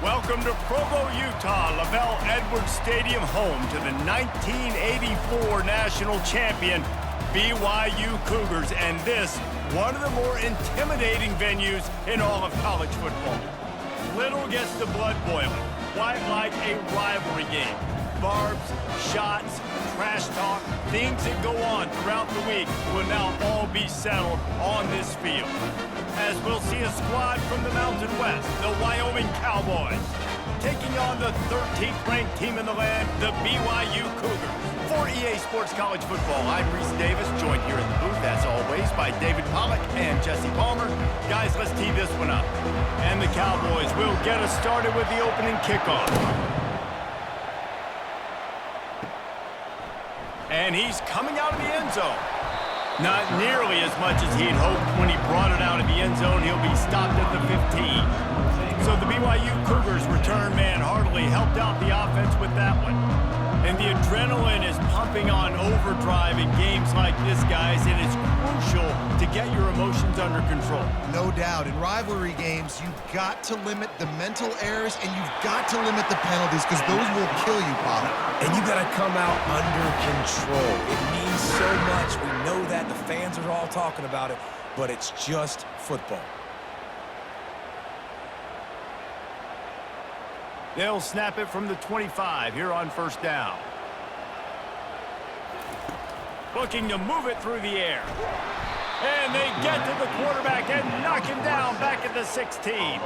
Welcome to Provo, Utah, Lavelle Edwards Stadium, home to the 1984 national champion BYU Cougars, and this, one of the more intimidating venues in all of college football. Little gets the blood boiling, quite like a rivalry game. Barbs, shots, trash talk, things that go on throughout the week will now all be settled on this field. As we'll see a squad from the Mountain West, the Wyoming Cowboys, taking on the 13th ranked team in the land, the BYU Cougars. For EA Sports College Football, I'm Reese Davis, joined here in the booth, as always, by David Pollack and Jesse Palmer. Guys, let's tee this one up. And the Cowboys will get us started with the opening kickoff. And he's coming out of the end zone. Not nearly as much as he'd hoped when he brought it out of the end zone. He'll be stopped at the 15. So the BYU Cougars return man hardly helped out the offense with that one. And the adrenaline is pumping on overdrive in games like this, guys, and it's crucial to get your emotions under control. No doubt. In rivalry games, you've got to limit the mental errors and you've got to limit the penalties because those will kill you, Bob. And you got to come out under control. It means so much. We know that. The fans are all talking about it, but it's just football. They'll snap it from the 25 here on first down. Looking to move it through the air. And they get to the quarterback and knock him down back at the 16.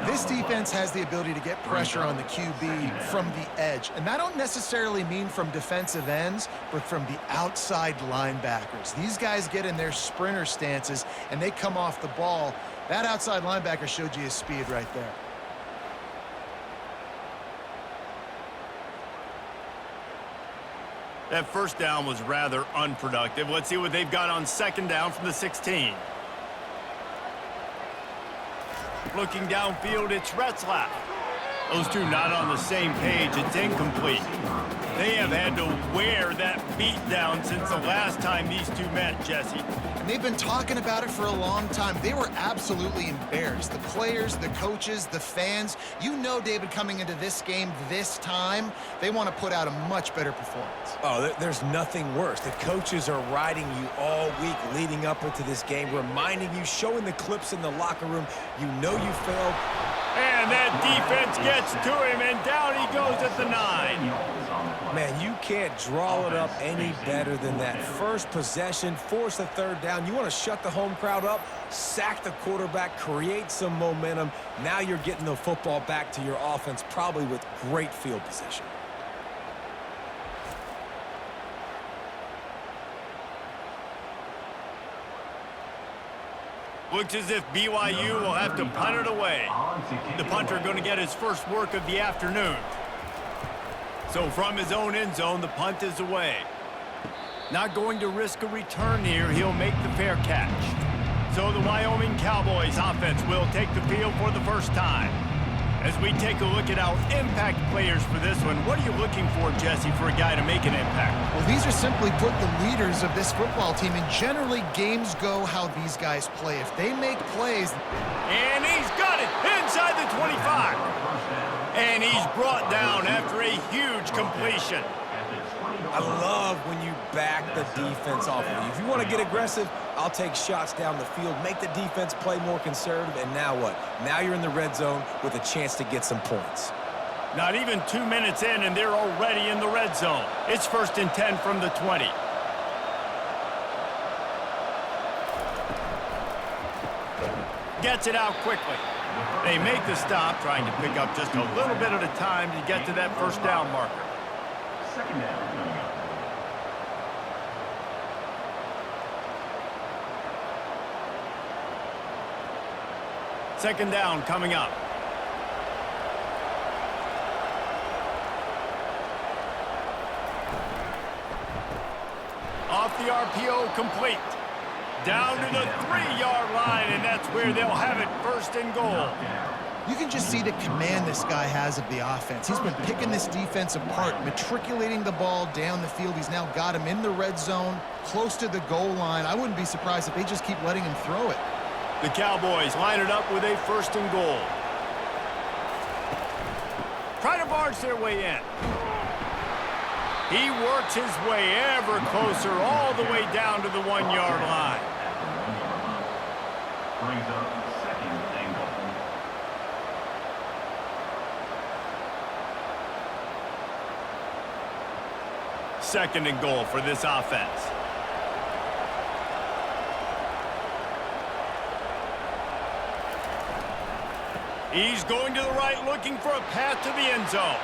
This defense has the ability to get pressure on the QB from the edge. And I don't necessarily mean from defensive ends, but from the outside linebackers. These guys get in their sprinter stances and they come off the ball. That outside linebacker showed you his speed right there. That first down was rather unproductive. Let's see what they've got on second down from the 16. Looking downfield, it's Retzlaff. Those two not on the same page. It's incomplete. They have had to wear that beat down since the last time these two met, Jesse. And they've been talking about it for a long time. They were absolutely embarrassed. The players, the coaches, the fans. You know, David, coming into this game this time, they want to put out a much better performance. Oh, there's nothing worse. The coaches are riding you all week leading up into this game, reminding you, showing the clips in the locker room. You know you failed. And that defense gets to him, and down he goes at the 9. Man, you can't draw it up any better than that. First possession, force a third down. You want to shut the home crowd up, sack the quarterback, create some momentum. Now you're getting the football back to your offense, probably with great field position. Looks as if BYU will have to punt it away. The punter going to get his first work of the afternoon. So from his own end zone, the punt is away. Not going to risk a return here. He'll make the fair catch. So the Wyoming Cowboys offense will take the field for the first time. As we take a look at our impact players for this one, what are you looking for, Jesse, for a guy to make an impact? Well, these are simply put the leaders of this football team, and generally games go how these guys play. If they make plays... And he's got it inside the 25. And he's brought down after a huge completion. I love when you back the defense off of you. If you want to get aggressive, I'll take shots down the field, make the defense play more conservative, and now what? Now you're in the red zone with a chance to get some points. Not even 2 minutes in, and they're already in the red zone. It's 1st and 10 from the 20. Gets it out quickly. They make the stop, trying to pick up just a little bit at a time to get to that first down marker. Second down. Second down coming up. Off the RPO, complete. Down to the 3-yard line, and that's where they'll have it, 1st and goal. You can just see the command this guy has of the offense. He's been picking this defense apart, matriculating the ball down the field. He's now got him in the red zone, close to the goal line. I wouldn't be surprised if they just keep letting him throw it. The Cowboys line it up with a 1st and goal. try to barge their way in. He works his way ever closer all the way down to the 1-yard line. Brings up second and goal. Second and goal for this offense. He's going to the right, looking for a path to the end zone.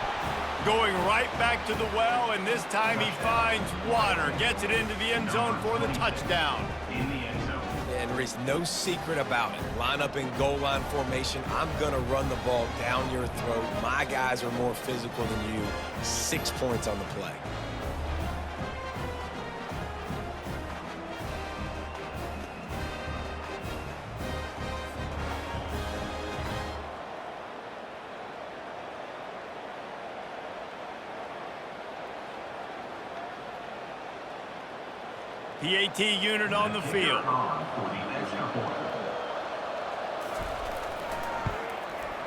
Going right back to the well, and this time he finds water. Gets it into the end zone for the touchdown. In the end zone. And there is no secret about it. Line up in goal line formation. I'm going to run the ball down your throat. My guys are more physical than you. 6 points on the play. PAT unit on the field.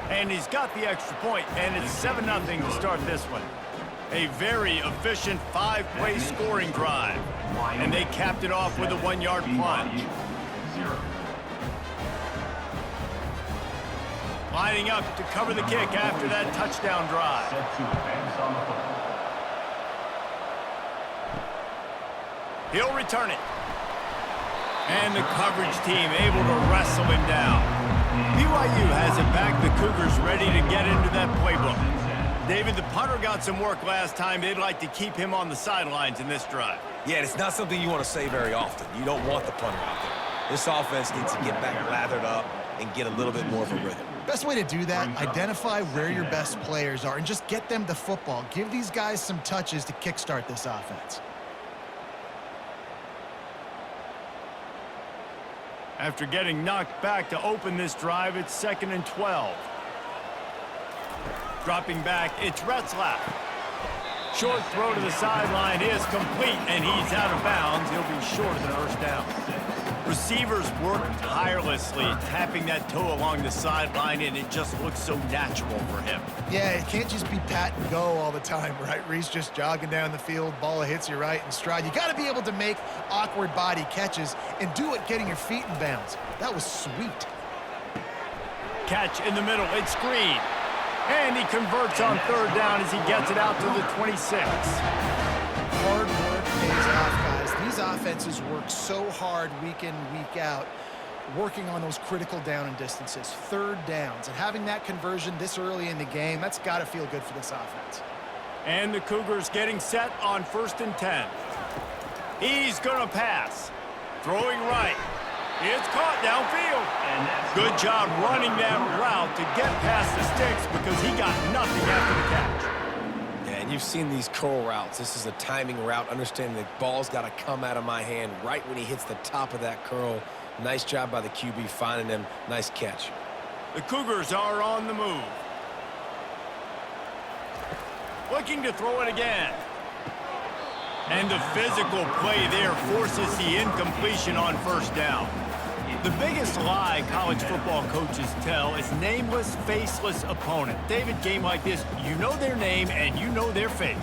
And he's got the extra point, and it's 7-0 to start this one. A very efficient 5-play scoring drive. And they capped it off with a 1-yard plunge. Lining up to cover the kick after that touchdown drive. Set to advance on the football. He'll return it. And the coverage team able to wrestle him down. BYU has it back. The Cougars ready to get into that playbook. David, the punter got some work last time. They'd like to keep him on the sidelines in this drive. Yeah, it's not something you want to say very often. You don't want the punter out there. This offense needs to get back lathered up and get a little bit more of a rhythm. Best way to do that, identify where your best players are and just get them the football. Give these guys some touches to kickstart this offense. After getting knocked back to open this drive, it's 2nd and 12. Dropping back, it's Retzlaff. Short throw to the sideline is complete, and he's out of bounds. He'll be short of the first down. Receivers work tirelessly, tapping that toe along the sideline, and it just looks so natural for him. Yeah, it can't just be pat and go all the time, right? Reese just jogging down the field, ball hits you right in stride. You got to be able to make awkward body catches and do it getting your feet in bounds. That was sweet. Catch in the middle, it's screen. And he converts on 3rd down as he gets it out to the 26. Hard work pays off, guys. These offenses work so hard week in, week out, working on those critical down and distances, 3rd downs. And having that conversion this early in the game, that's got to feel good for this offense. And the Cougars getting set on 1st and 10. He's going to pass. Throwing right. It's caught downfield. Good job running that route to get past the sticks because he got nothing after the catch. Yeah, and you've seen these curl routes. This is a timing route. Understanding the ball's got to come out of my hand right when he hits the top of that curl. Nice job by the QB finding him. Nice catch. The Cougars are on the move. Looking to throw it again. And the physical play there forces the incompletion on 1st down. The biggest lie college football coaches tell is nameless, faceless opponent. David, game like this, you know their name and you know their face.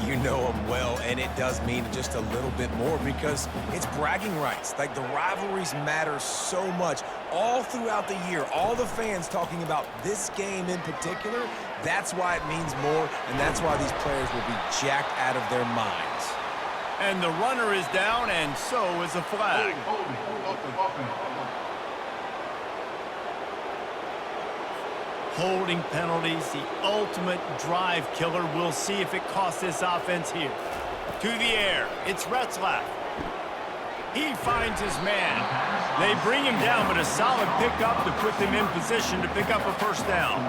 You know them well, and it does mean just a little bit more because it's bragging rights. Like, the rivalries matter so much all throughout the year. All the fans talking about this game in particular, that's why it means more, and that's why these players will be jacked out of their minds. And the runner is down, and so is a flag. Holding penalties, the ultimate drive killer. We'll see if it costs this offense here. To the air, it's Retzlaff. He finds his man. They bring him down, but a solid pickup to put them in position to pick up a 1st down.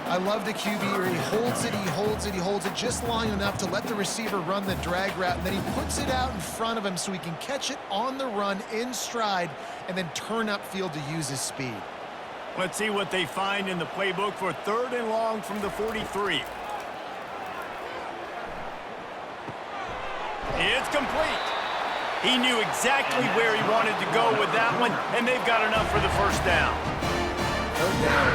I love the QB where he holds it, he holds it, he holds it just long enough to let the receiver run the drag route, and then he puts it out in front of him so he can catch it on the run in stride and then turn upfield to use his speed. Let's see what they find in the playbook for 3rd and long from the 43. It's complete. He knew exactly where he wanted to go with that one, and they've got enough for the 1st down. 3rd down,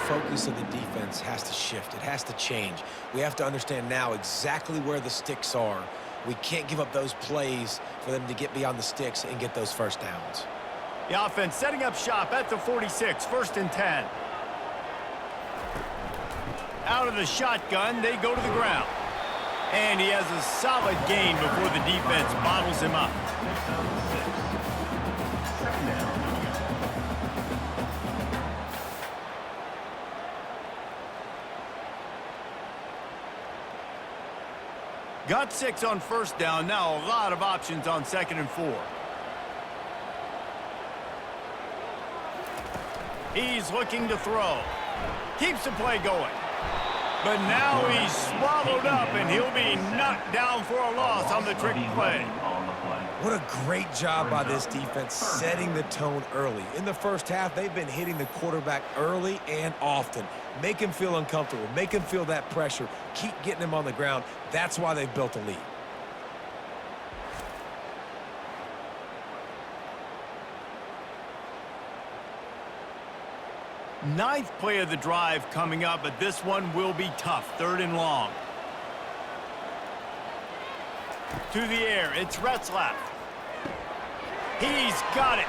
focus of the defense has to shift. It has to change. We have to understand now exactly where the sticks are. We can't give up those plays for them to get beyond the sticks and get those first downs. The offense setting up shop at the 46, 1st and 10. Out of the shotgun, they go to the ground. And he has a solid gain before the defense bottles him up. Got 6 on 1st down. Now a lot of options on 2nd and 4. He's looking to throw. Keeps the play going. But now he's swallowed up, and he'll be knocked down for a loss on the trick play. What a great job by this defense setting the tone early. In the first half, they've been hitting the quarterback early and often. Make him feel uncomfortable. Make him feel that pressure. Keep getting him on the ground. That's why they've built a lead. Ninth play of the drive coming up, but this one will be tough. 3rd and long. To the air, it's Retzlaff. He's got it.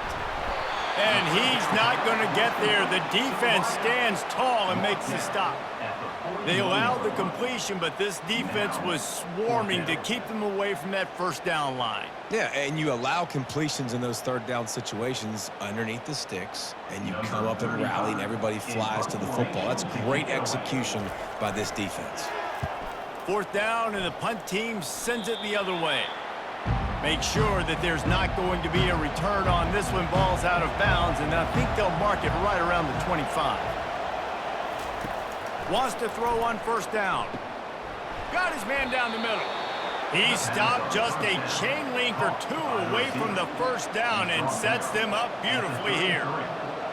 And he's not going to get there. The defense stands tall and makes the stop. They allowed the completion, but this defense was swarming to keep them away from that 1st down line. Yeah, and you allow completions in those 3rd down situations underneath the sticks, and you come up and rally, and everybody flies to the football. That's great execution by this defense. 4th down, and the punt team sends it the other way. Make sure that there's not going to be a return on this when ball's out of bounds, and I think they'll mark it right around the 25. Wants to throw on 1st down. Got his man down the middle. He stopped just a chain link or 2 away from the 1st down and sets them up beautifully here.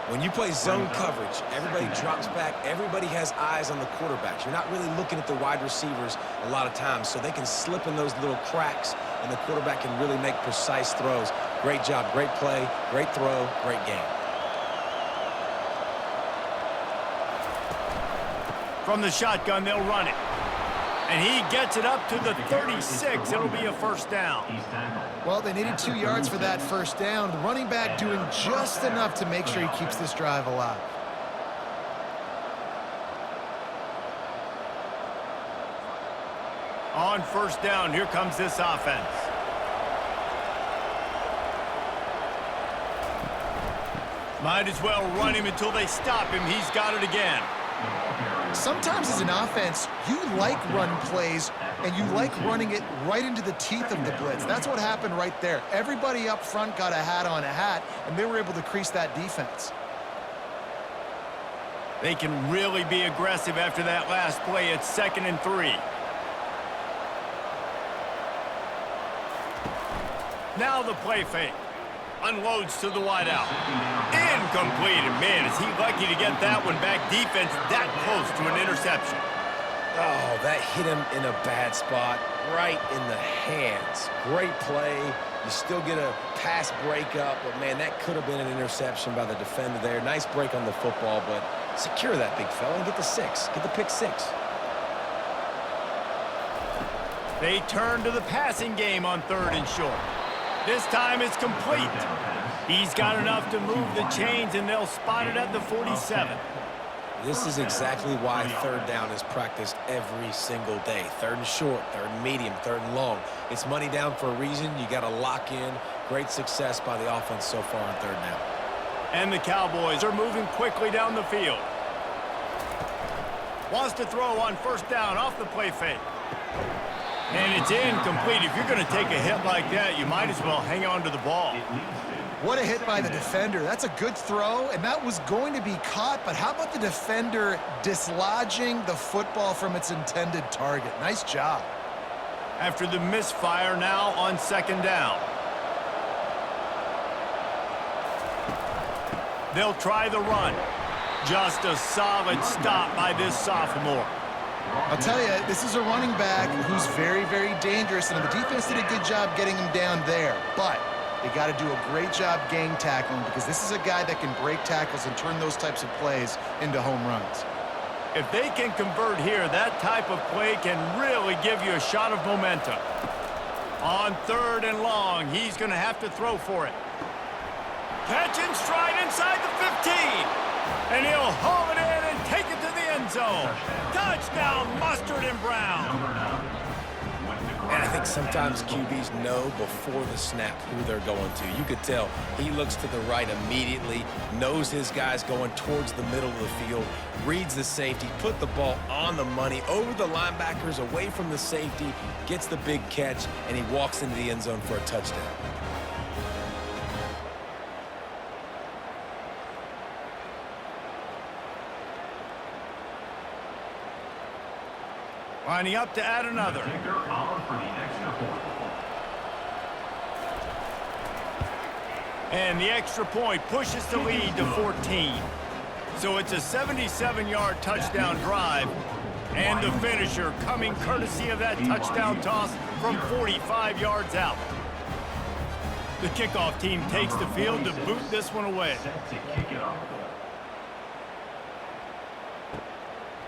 When you play zone coverage, everybody drops back. Everybody has eyes on the quarterbacks. You're not really looking at the wide receivers a lot of times, so they can slip in those little cracks, and the quarterback can really make precise throws. Great job, great play, great throw, great game. From the shotgun, they'll run it. And he gets it up to the 36. It'll be a 1st down. Well, they needed 2 yards for that 1st down. The running back doing just enough to make sure he keeps this drive alive. On 1st down, here comes this offense. Might as well run him until they stop him. He's got it again. Sometimes as an offense, you like run plays, and you like running it right into the teeth of the blitz. That's what happened right there. Everybody up front got a hat on a hat, and they were able to crease that defense. They can really be aggressive after that last play. It's 2nd and 3. Now the play fake. Unloads to the wideout. Incomplete. And man, is he lucky to get that one back. Defense that close to an interception. Oh, that hit him in a bad spot, right in the hands. Great play. You still get a pass breakup, but man, that could have been an interception by the defender there. Nice break on the football, but secure that big fella and get the 6. Get the pick 6. They turn to the passing game on 3rd and short. This time it's complete. He's got enough to move the chains, and they'll spot it at the 47. This is exactly why 3rd down is practiced every single day. 3rd and short, 3rd and medium, 3rd and long. It's money down for a reason. You got to lock in. Great success by the offense so far on 3rd down. And the Cowboys are moving quickly down the field. Wants to throw on 1st down off the play fake. And it's incomplete. If you're going to take a hit like that, you might as well hang on to the ball. What a hit by the defender. That's a good throw, and that was going to be caught, but how about the defender dislodging the football from its intended target? Nice job. After the misfire, now on 2nd down. They'll try the run. Just a solid stop by this sophomore. I'll tell you, this is a running back who's very, very dangerous, and the defense did a good job getting him down there. But they got to do a great job gang tackling, because this is a guy that can break tackles and turn those types of plays into home runs. If they can convert here, that type of play can really give you a shot of momentum. On 3rd and long, he's going to have to throw for it. Catch and stride inside the 15. And he'll haul it in and take it to the end zone. Touchdown, Mustard and Brown. And I think sometimes QBs know before the snap who they're going to. You could tell he looks to the right immediately, knows his guy's going towards the middle of the field, reads the safety, put the ball on the money, over the linebackers, away from the safety, gets the big catch, and he walks into the end zone for a touchdown. Lining up to add another. And the extra point pushes the lead to 14. So it's a 77-yard touchdown drive. And the finisher coming courtesy of that touchdown toss from 45 yards out. The kickoff team takes the field to boot this one away.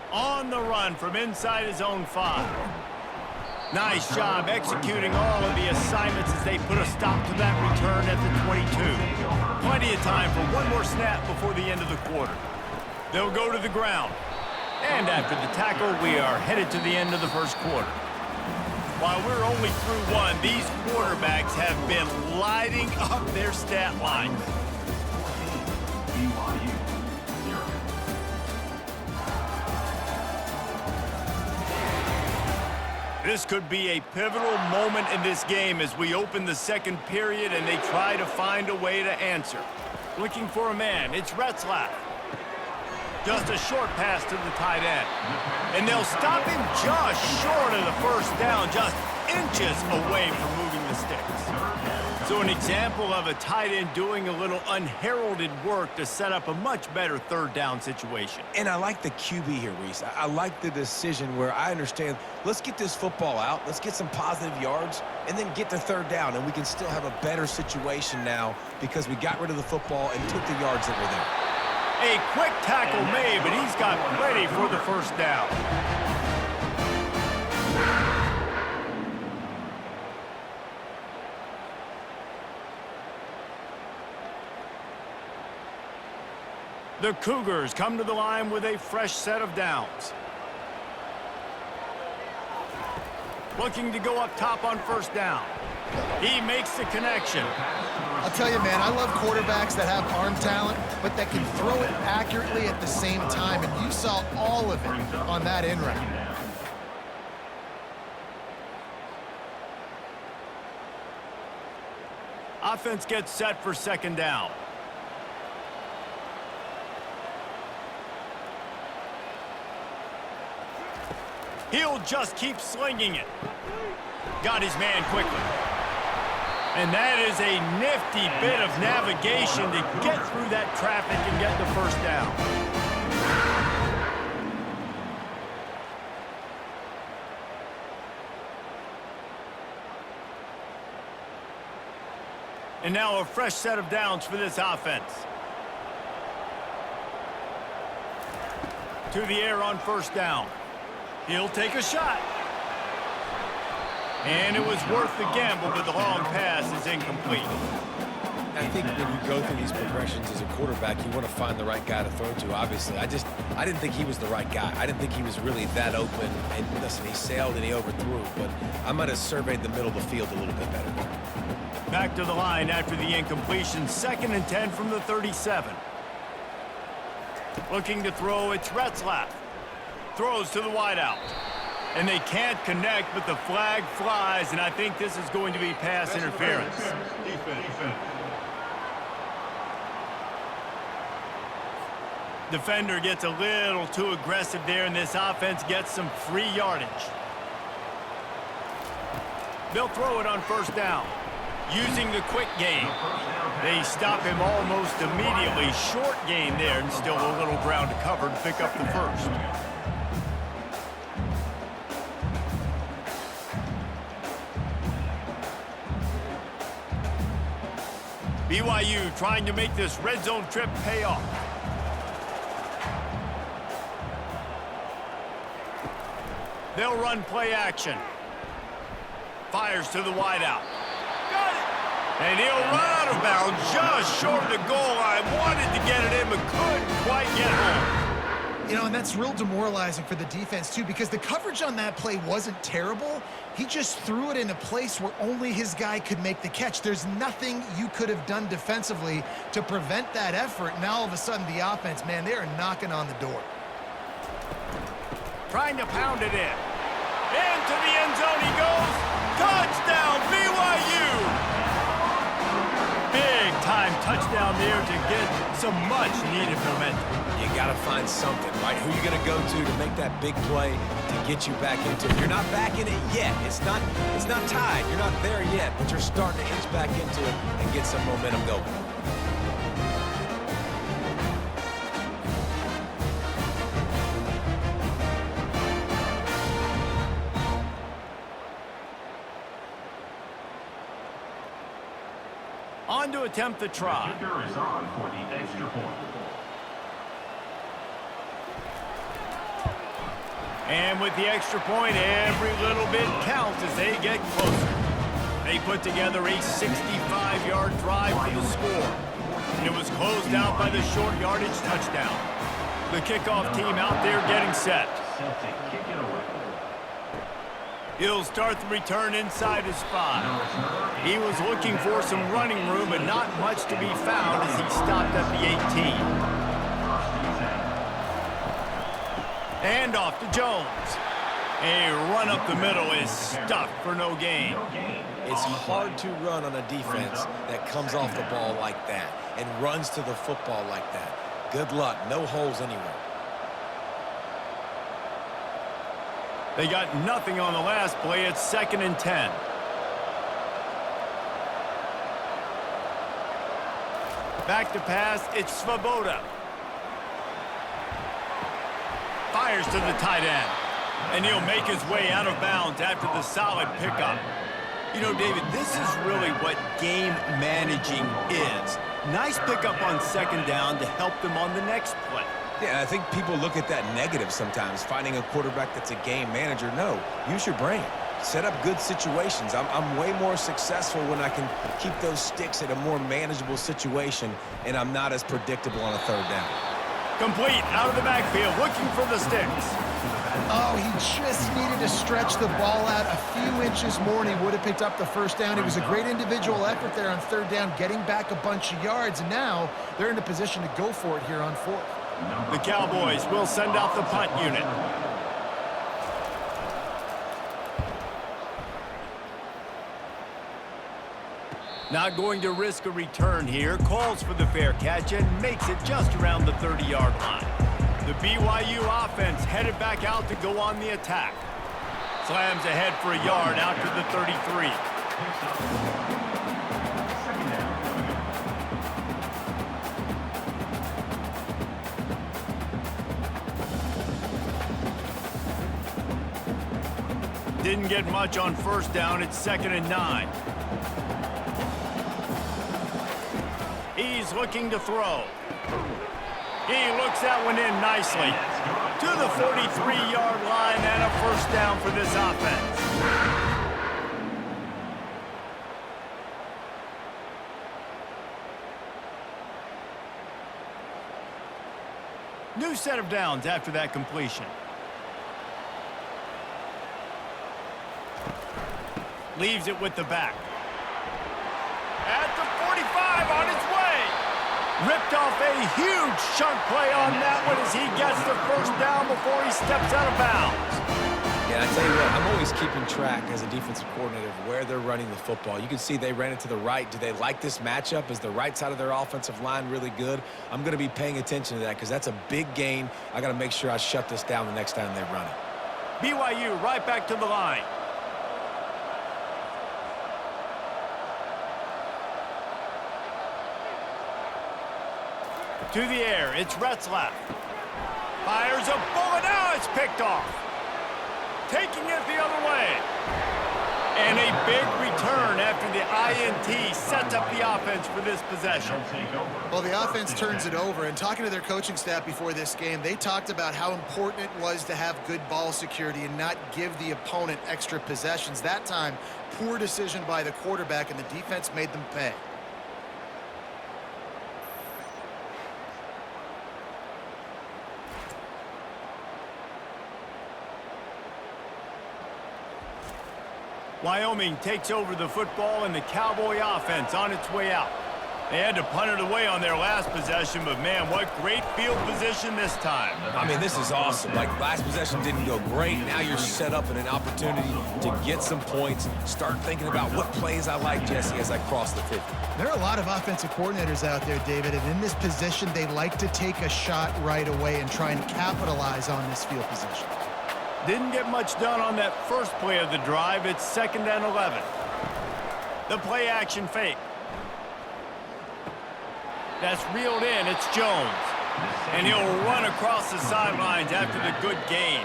On the run from inside his own 5. Nice job executing all of the assignments as they put a stop to that return at the 22. Plenty of time for one more snap before the end of the quarter. They'll go to the ground. And after the tackle, we are headed to the end of the first quarter. While we're only through one, these quarterbacks have been lighting up their stat lines. BYU 0. This could be a pivotal moment in this game as we open the second period and they try to find a way to answer. Looking for a man, it's Retzlaff. Just a short pass to the tight end. And they'll stop him just short of the first down, just inches away from moving the sticks. So an example of a tight end doing a little unheralded work to set up a much better 3rd down situation. And I like the QB here, Reese. I like the decision where I understand, let's get this football out, let's get some positive yards, and then get to 3rd down, and we can still have a better situation now because we got rid of the football and took the yards that were there. A quick tackle made, but he's got ready for the first down. The Cougars come to the line with a fresh set of downs. Looking to go up top on first down. He makes the connection. I'll tell you, man, I love quarterbacks that have arm talent, but that can throw it accurately at the same time, and you saw all of it on that in route. Offense gets set for 2nd down. He'll just keep slinging it. Got his man quickly. And that is a nifty bit of navigation to get through that traffic and get the first down. And now a fresh set of downs for this offense. To the air on first down. He'll take a shot. And it was worth the gamble, but the long pass is incomplete. I think when you go through these progressions as a quarterback, you want to find the right guy to throw to, obviously. I didn't think he was the right guy. I didn't think he was really that open. And listen, he sailed and he overthrew, but I might have surveyed the middle of the field a little bit better there. Back to the line after the incompletion. 2nd and 10 from the 37. Looking to throw, it's Retzlaff. Throws to the wideout. And they can't connect, but the flag flies, and I think this is going to be pass interference. Defender gets a little too aggressive there, and this offense gets some free yardage. They'll throw it on first down. Using the quick game. They stop him almost immediately. Short gain there, and still a little ground to cover to pick up the first. BYU trying to make this red zone trip pay off. They'll run play action. Fires to the wideout. Got it! And he'll run out of bounds just short of the goal line. Wanted to get it in, but couldn't quite get home. You know, and that's real demoralizing for the defense, too, because the coverage on that play wasn't terrible. He just threw it in a place where only his guy could make the catch. There's nothing you could have done defensively to prevent that effort. Now, all of a sudden, the offense, man, they are knocking on the door. Trying to pound it in. Into the end zone he goes. Touchdown, BYU! Big-time touchdown there to get some much-needed momentum. You got to find something, right? Who you going to go to make that big play to get you back into it? You're not back in it yet. It's not tied. You're not there yet, but you're starting to inch back into it and get some momentum going. On to attempt the try. The kicker is on for the extra point. And with the extra point, every little bit counts as they get closer. They put together a 65-yard drive for the score. And it was closed out by the short yardage touchdown. The kickoff team out there getting set. Celtic kick it away. He'll start the return inside his 5. He was looking for some running room, but not much to be found as he stopped at the 18. And off to Jones. A run up the middle is stuffed for no gain. It's hard to run on a defense that comes off the ball like that and runs to the football like that. Good luck. No holes anywhere. They got nothing on the last play. It's 2nd and 10. Back to pass. It's Svoboda. Fires to the tight end. And he'll make his way out of bounds after the solid pickup. You know, David, this is really what game managing is. Nice pickup on 2nd down to help them on the next play. Yeah, I think people look at that negative sometimes, finding a quarterback that's a game manager. No, use your brain. Set up good situations. I'm way more successful when I can keep those sticks at a more manageable situation, and I'm not as predictable on a 3rd down. Complete out of the backfield, looking for the sticks. Oh, he just needed to stretch the ball out a few inches more, and he would have picked up the 1st down. It was a great individual effort there on 3rd down, getting back a bunch of yards, and now they're in a position to go for it here on 4th. The Cowboys will send out the punt unit. Not going to risk a return here. Calls for the fair catch and makes it just around the 30-yard line. The BYU offense headed back out to go on the attack. Slams ahead for a yard out to the 33. Didn't get much on 1st down. It's 2nd and 9. He's looking to throw. He looks that one in nicely. To the 43-yard line and a 1st down for this offense. New set of downs after that completion. Leaves it with the back. At the 45 on its way. Ripped off a huge chunk play on that one as he gets the 1st down before he steps out of bounds. Yeah, I tell you what, I'm always keeping track as a defensive coordinator of where they're running the football. You can see they ran it to the right. Do they like this matchup? Is the right side of their offensive line really good? I'm going to be paying attention to that because that's a big gain. I got to make sure I shut this down the next time they run it. BYU right back to the line. To the air, it's Retzlaff. Fires a bullet, now it's picked off. Taking it the other way. And a big return after the INT sets up the offense for this possession. Well, the offense turns it over, and talking to their coaching staff before this game, they talked about how important it was to have good ball security and not give the opponent extra possessions. That time, poor decision by the quarterback, and the defense made them pay. Wyoming takes over the football, and the Cowboy offense on its way out. They had to punt it away on their last possession, but man, what great field position this time. I mean, this is awesome. Like, last possession didn't go great. Now you're set up in an opportunity to get some points. Start thinking about what plays I like, Jesse, as I cross the 50. There are a lot of offensive coordinators out there, David, and in this position, they like to take a shot right away and try and capitalize on this field position. Didn't get much done on that first play of the drive. It's 2nd and 11. The play action fake. That's reeled in. It's Jones. And he'll run across the sidelines after the good gain.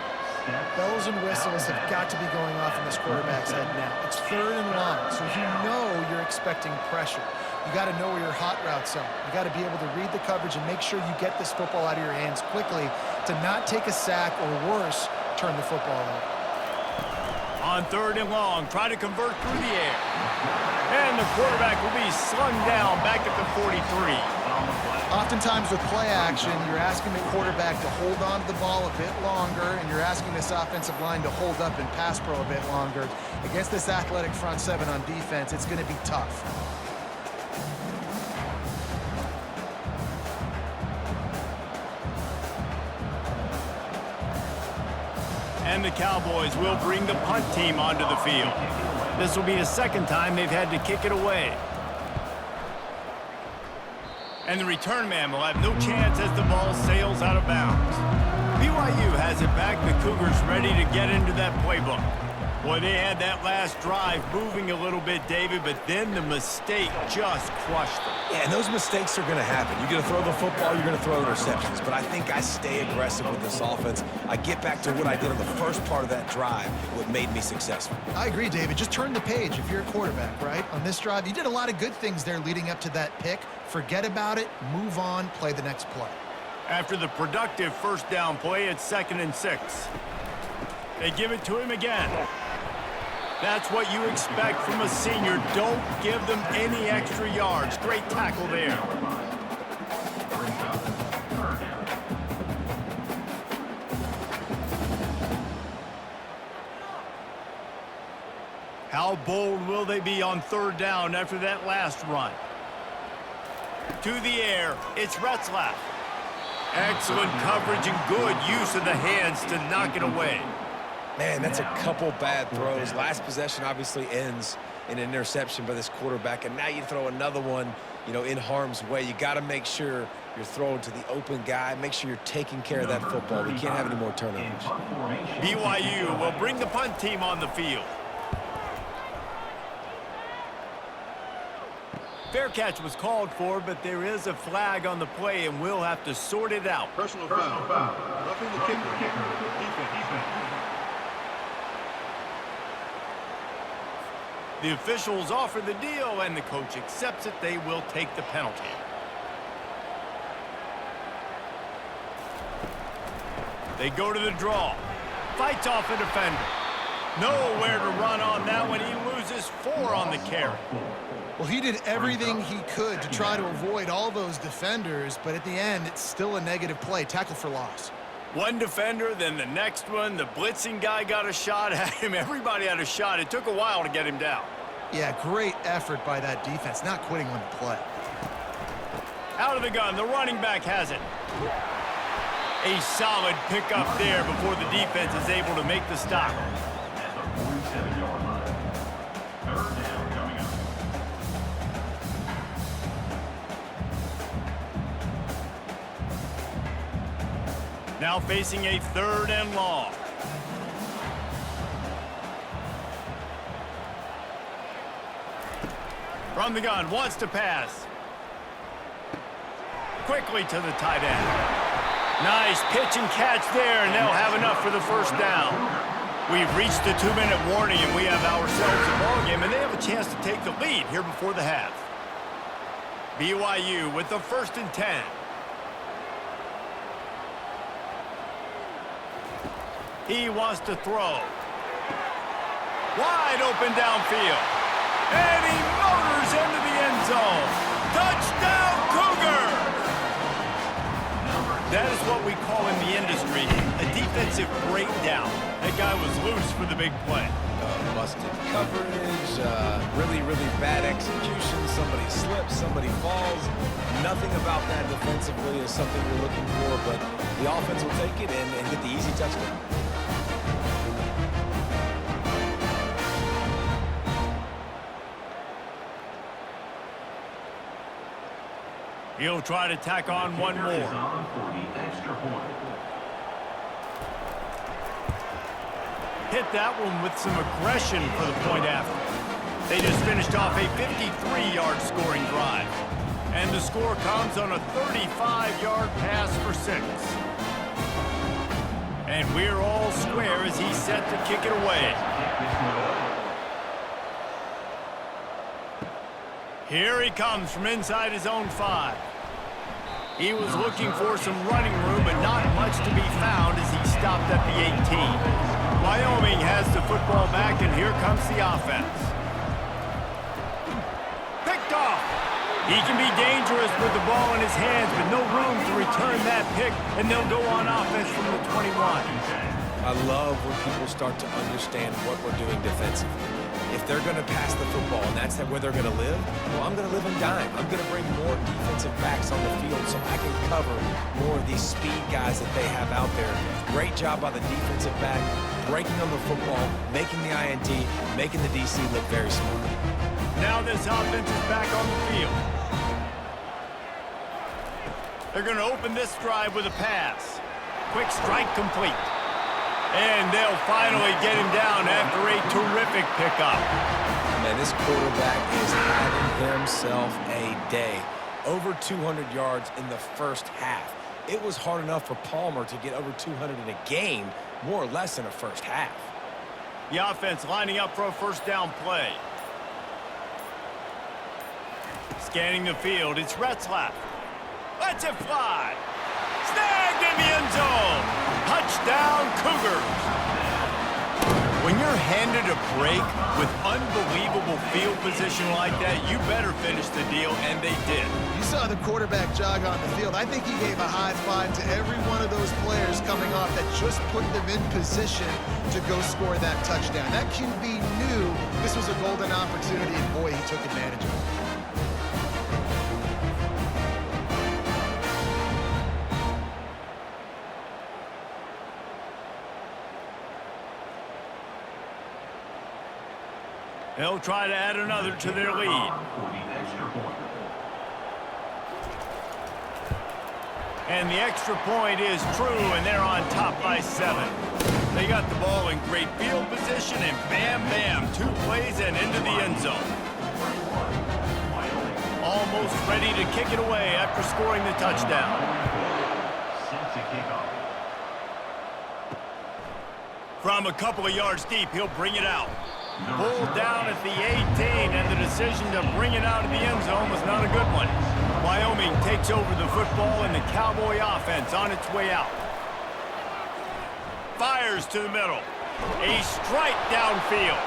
Bells and whistles have got to be going off in this quarterback's head now. It's 3rd and long, so you know you're expecting pressure. You got to know where your hot routes are. You got to be able to read the coverage and make sure you get this football out of your hands quickly to not take a sack or worse, turn the football over. On 3rd and long, try to convert through the air. And the quarterback will be slung down back at the 43. Oftentimes with play action, you're asking the quarterback to hold on to the ball a bit longer, and you're asking this offensive line to hold up and pass pro a bit longer. Against this athletic front seven on defense, it's going to be tough. And the Cowboys will bring the punt team onto the field. This will be the 2nd time they've had to kick it away. And the return man will have no chance as the ball sails out of bounds. BYU has it back. The Cougars ready to get into that playbook. Boy, they had that last drive moving a little bit, David, but then the mistake just crushed them. Yeah, and those mistakes are going to happen. You're going to throw the football, you're going to throw interceptions. But I think I stay aggressive with this offense. I get back to what I did on the first part of that drive, what made me successful. I agree, David. Just turn the page if you're a quarterback, right? On this drive, you did a lot of good things there leading up to that pick. Forget about it, move on, play the next play. After the productive 1st down play, it's 2nd and 6. They give it to him again. That's what you expect from a senior. Don't give them any extra yards. Great tackle there. How bold will they be on 3rd down after that last run? To the air, it's Retzlaff. Excellent coverage and good use of the hands to knock it away. Man, that's a couple bad throws. Last possession obviously ends in an interception by this quarterback, and now you throw another one, you know, in harm's way. You got to make sure you're throwing to the open guy. Make sure you're taking care of that football. We can't have any more turnovers. BYU will bring the punt team on the field. Fair catch was called for, but there is a flag on the play, and we'll have to sort it out. Personal foul. Roughing the kicker. Defense. The officials offer the deal, and the coach accepts it. They will take the penalty. They go to the draw. Fights off a defender. Nowhere to run on that one. He loses 4 on the carry. Well, he did everything he could to try to avoid all those defenders, but at the end, it's still a negative play. Tackle for loss. One defender, then the next one. The blitzing guy got a shot at him. Everybody had a shot. It took a while to get him down. Yeah, great effort by that defense, not quitting on the play. Out of the gun, the running back has it. A solid pickup there before the defense is able to make the stop. At the 47-yard line. 3rd down coming up. Now facing a 3rd and long. From the gun, wants to pass. Quickly to the tight end. Nice pitch and catch there, and they'll have enough for the 1st down. We've reached the 2-minute warning, and we have ourselves a ball game, and they have a chance to take the lead here before the half. BYU with the 1st and 10. He wants to throw. Wide open downfield. And he motors into the end zone. Touchdown, Cougar! That is what we call in the industry a defensive breakdown. That guy was loose for the big play. Busted coverage, really, really bad execution. Somebody slips, somebody falls. Nothing about that defensively is something we're looking for, but the offense will take it and get the easy touchdown. He'll try to tack on one more. Hit that one with some aggression for the point after. They just finished off a 53-yard scoring drive. And the score comes on a 35-yard pass for 6. And we're all square as he's set to kick it away. Here he comes from inside his own 5. He was looking for some running room, but not much to be found as he stopped at the 18. Wyoming has the football back, and here comes the offense. Picked off. He can be dangerous with the ball in his hands, but no room to return that pick, and they'll go on offense from the 21. I love when people start to understand what we're doing defensively. If they're going to pass the football and that's where they're going to live, well, I'm going to live and dime. I'm going to bring more defensive backs on the field so I can cover more of these speed guys that they have out there. Great job by the defensive back, breaking on the football, making the INT, making the DC look very smart. Now this offense is back on the field. They're going to open this drive with a pass. Quick strike complete. And they'll finally get him down after a terrific pickup. Man, this quarterback is having himself a day. Over 200 yards in the first half. It was hard enough for Palmer to get over 200 in a game, more or less in a first half. The offense lining up for a first down play. Scanning the field, it's Retzlaff. Lets it fly. Snagged in the end zone. Touchdown, Cougars. When you're handed a break with unbelievable field position like that, you better finish the deal, and they did. You saw the quarterback jog on the field. I think he gave a high five to every one of those players coming off that just put them in position to go score that touchdown. That QB knew this was a golden opportunity, and boy, he took advantage of it. They'll try to add another to their lead. And the extra point is true, and they're on top by 7. They got the ball in great field position, and bam, bam, 2 plays and into the end zone. Almost ready to kick it away after scoring the touchdown. From a couple of yards deep, he'll bring it out. Pulled down at the 18, and the decision to bring it out of the end zone was not a good one. Wyoming takes over the football, and the Cowboy offense on its way out. Fires to the middle. A strike downfield.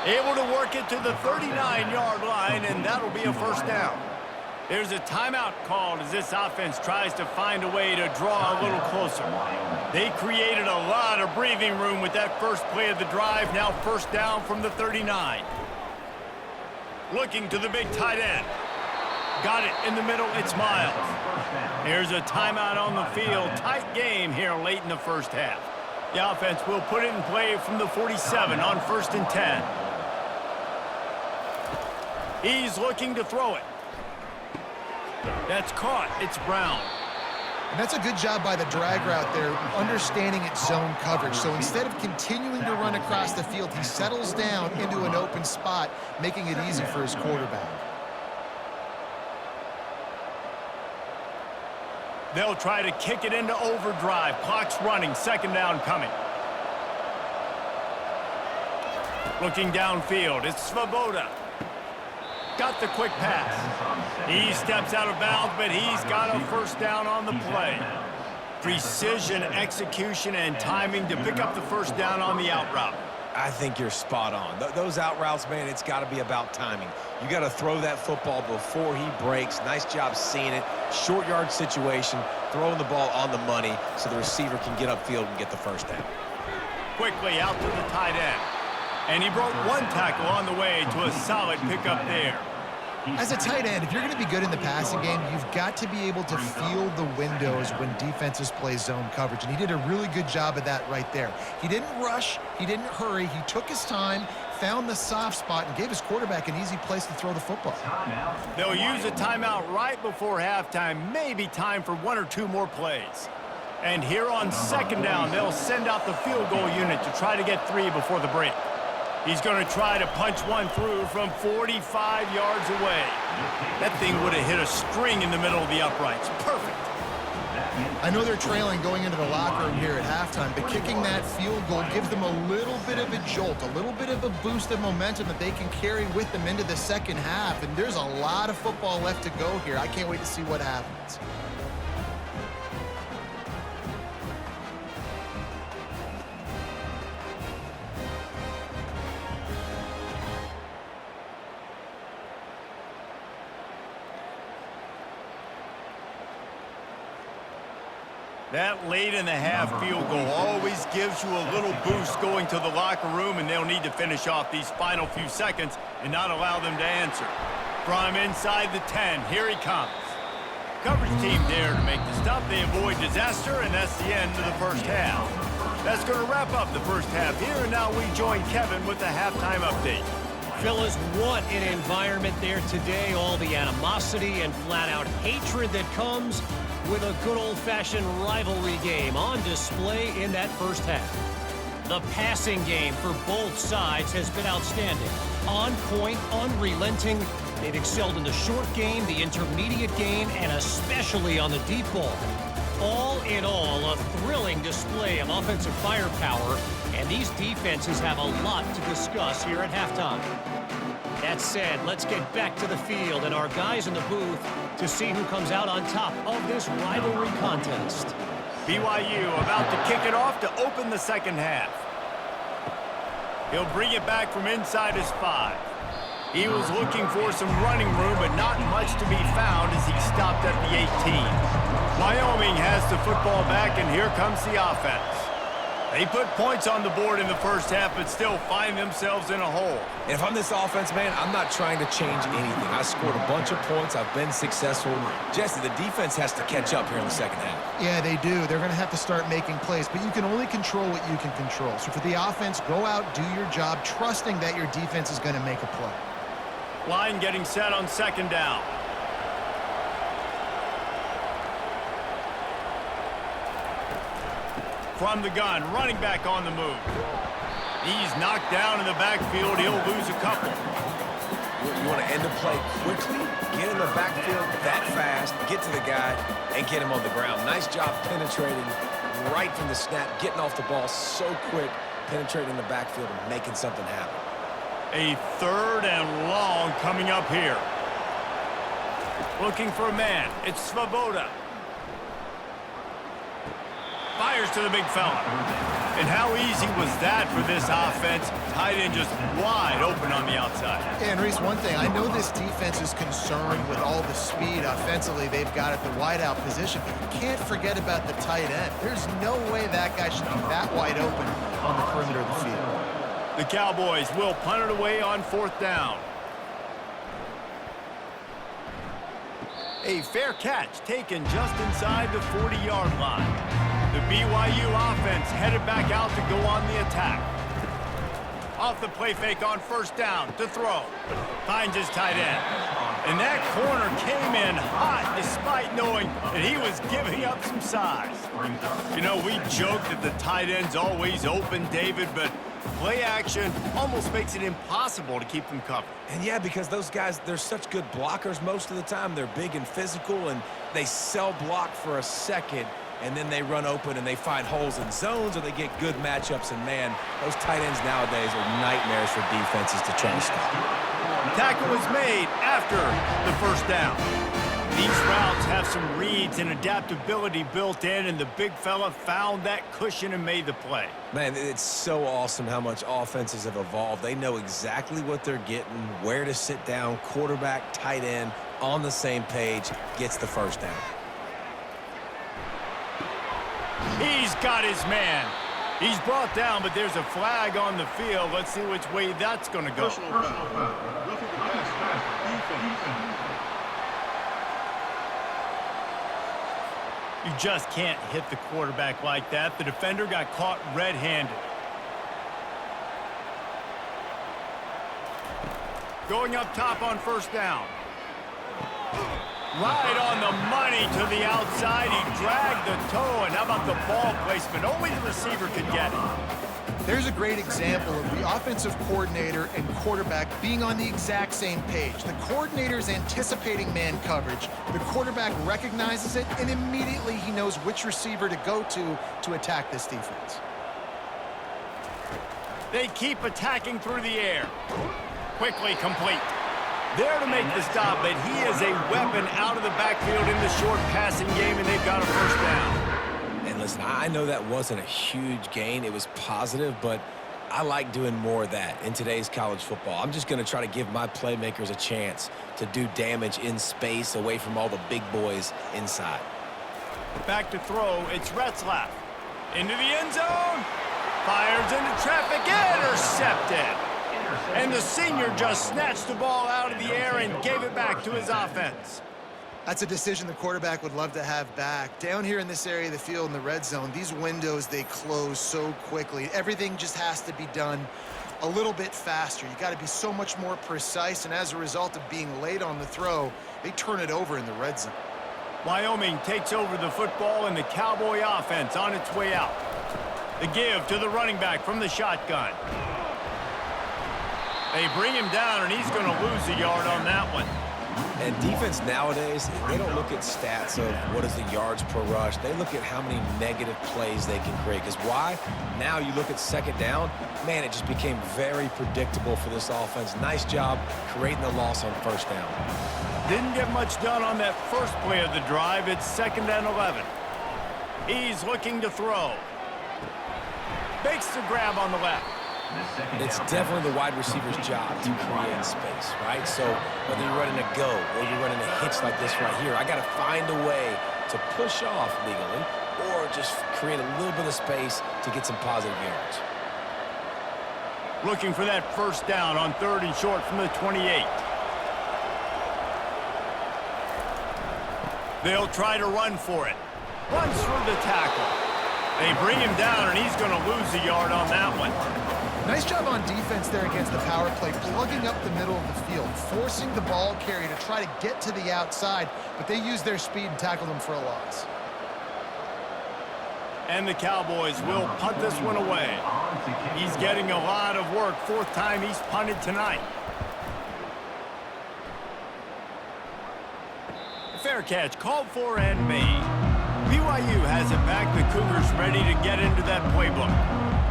Able to work it to the 39-yard line, and that'll be a first down. There's a timeout called as this offense tries to find a way to draw a little closer. They created a lot of breathing room with that first play of the drive. Now first down from the 39. Looking to the big tight end. Got it in the middle. It's Miles. There's a timeout on the field. Tight game here late in the first half. The offense will put it in play from the 47 on 1st and 10. He's looking to throw it. That's caught. It's Brown. And that's a good job by the drag route there, understanding its zone coverage. So instead of continuing to run across the field, he settles down into an open spot, making it easy for his quarterback. They'll try to kick it into overdrive. Clock's running. Second down coming. Looking downfield, it's Svoboda. Got the quick pass. He steps out of bounds, but he's got a first down on the play. Precision, execution, and timing to pick up the first down on the out route. I think you're spot on. Those out routes, man, it's got to be about timing. You got to throw that football before he breaks. Nice job seeing it. Short yard situation, throwing the ball on the money so the receiver can get upfield and get the first down. Quickly out to the tight end. And he broke one tackle on the way to a solid pickup there. As a tight end, if you're going to be good in the passing game, you've got to be able to feel the windows when defenses play zone coverage, and he did a really good job of that right there. He didn't rush, he didn't hurry, he took his time, found the soft spot, and gave his quarterback an easy place to throw the football. They'll use a timeout right before halftime, maybe time for one or two more plays. And here on second down, they'll send out the field goal unit to try to get 3 before the break. He's going to try to punch one through from 45 yards away. That thing would have hit a string in the middle of the uprights. Perfect. I know they're trailing going into the locker room here at halftime, but kicking that field goal gives them a little bit of a jolt, a little bit of a boost of momentum that they can carry with them into the second half. And there's a lot of football left to go here. I can't wait to see what happens. That late in the half field goal always gives you a little boost going to the locker room, and they'll need to finish off these final few seconds and not allow them to answer. From inside the 10, here he comes. Coverage team there to make the stop. They avoid disaster, and that's the end of the first half. That's going to wrap up the first half here, and now we join Kevin with the halftime update. Fellas, what an environment there today. All the animosity and flat-out hatred that comes with a good old-fashioned rivalry game on display in that first half. The passing game for both sides has been outstanding. On point, unrelenting. They've excelled in the short game, the intermediate game, and especially on the deep ball. All in all, a thrilling display of offensive firepower, and these defenses have a lot to discuss here at halftime. That said, let's get back to the field and our guys in the booth to see who comes out on top of this rivalry contest. BYU about to kick it off to open the second half. He'll bring it back from inside his 5. He was looking for some running room, but not much to be found as he stopped at the 18. Wyoming has the football back, and here comes the offense. They put points on the board in the first half, but still find themselves in a hole. And if I'm this offense, man, I'm not trying to change anything. I scored a bunch of points. I've been successful. Jesse, the defense has to catch up here in the second half. Yeah, they do. They're going to have to start making plays, but you can only control what you can control. So for the offense, go out, do your job, trusting that your defense is going to make a play. Line getting set on second down. From the gun, running back on the move. He's knocked down in the backfield. He'll lose a couple. You want to end the play quickly, get in the backfield that fast, get to the guy, and get him on the ground. Nice job penetrating right from the snap, getting off the ball so quick, penetrating the backfield and making something happen. A 3rd and long coming up here. Looking for a man. It's Svoboda. Fires to the big fella. And how easy was that for this offense? Tight end just wide open on the outside. And Reese, one thing, I know this defense is concerned with all the speed offensively they've got at the wideout position, but you can't forget about the tight end. There's no way that guy should be that wide open on the perimeter of the field. The Cowboys will punt it away on 4th down. A fair catch taken just inside the 40-yard line. The BYU offense headed back out to go on the attack. Off the play fake on 1st down to throw. Finds his tight end. And that corner came in hot despite knowing that he was giving up some size. You know, we joke that the tight end's always open, David, but play action almost makes it impossible to keep them covered. And yeah, because those guys, they're such good blockers most of the time. They're big and physical, and they sell block for a second, and then they run open and they find holes in zones, or they get good matchups. And, man, those tight ends nowadays are nightmares for defenses to try to stop. Tackle is made after the first down. These routes have some reads and adaptability built in, and the big fella found that cushion and made the play. Man, it's so awesome how much offenses have evolved. They know exactly what they're getting, where to sit down. Quarterback, tight end, on the same page, gets the first down. He's got his man. He's brought down, but there's a flag on the field. Let's see which way that's going to go. Personal foul. Roughing the pass. Defense. You just can't hit the quarterback like that. The defender got caught red-handed. Going up top on first down. Right on the money to the outside. He dragged the toe, and how about the ball placement? Only the receiver could get it. There's a great example of the offensive coordinator and quarterback being on the exact same page. The coordinator's anticipating man coverage. The quarterback recognizes it, and immediately he knows which receiver to go to attack this defense. They keep attacking through the air. Quickly complete. There to make the stop, but he is a weapon out of the backfield in the short passing game, and they've got a first down. And listen, I know that wasn't a huge gain. It was positive, but I like doing more of that in today's college football. I'm just going to try to give my playmakers a chance to do damage in space away from all the big boys inside. Back to throw, it's Retzlaff. Into the end zone. Fires into traffic, intercepted. And the senior just snatched the ball out of the air and gave it back to his offense. That's a decision the quarterback would love to have back. Down here in this area of the field in the red zone, these windows, they close so quickly. Everything just has to be done a little bit faster. You got to be so much more precise, and as a result of being late on the throw, they turn it over in the red zone. Wyoming takes over the football, and the Cowboy offense on its way out. The give to the running back from the shotgun. They bring him down, and he's going to lose a yard on that one. And defense nowadays, they don't look at stats of what is the yards per rush. They look at how many negative plays they can create. Because why? Now you look at second down, man, it just became very predictable for this offense. Nice job creating the loss on first down. Didn't get much done on that first play of the drive. It's 2nd and 11. He's looking to throw. Makes the grab on the left. It's definitely the wide receiver's job to create space, right? So whether you're running a go or you're running a hitch like this right here, I got to find a way to push off legally or just create a little bit of space to get some positive yards. Looking for that first down on 3rd and short from the 28. They'll try to run for it. Runs through the tackle. They bring him down, and he's going to lose a yard on that one. Nice job on defense there against the power play, plugging up the middle of the field, forcing the ball carrier to try to get to the outside, but they used their speed and tackled him for a loss. And the Cowboys will punt this one away. He's getting a lot of work. 4th time he's punted tonight. Fair catch, called for and made. BYU has it back. The Cougars ready to get into that playbook.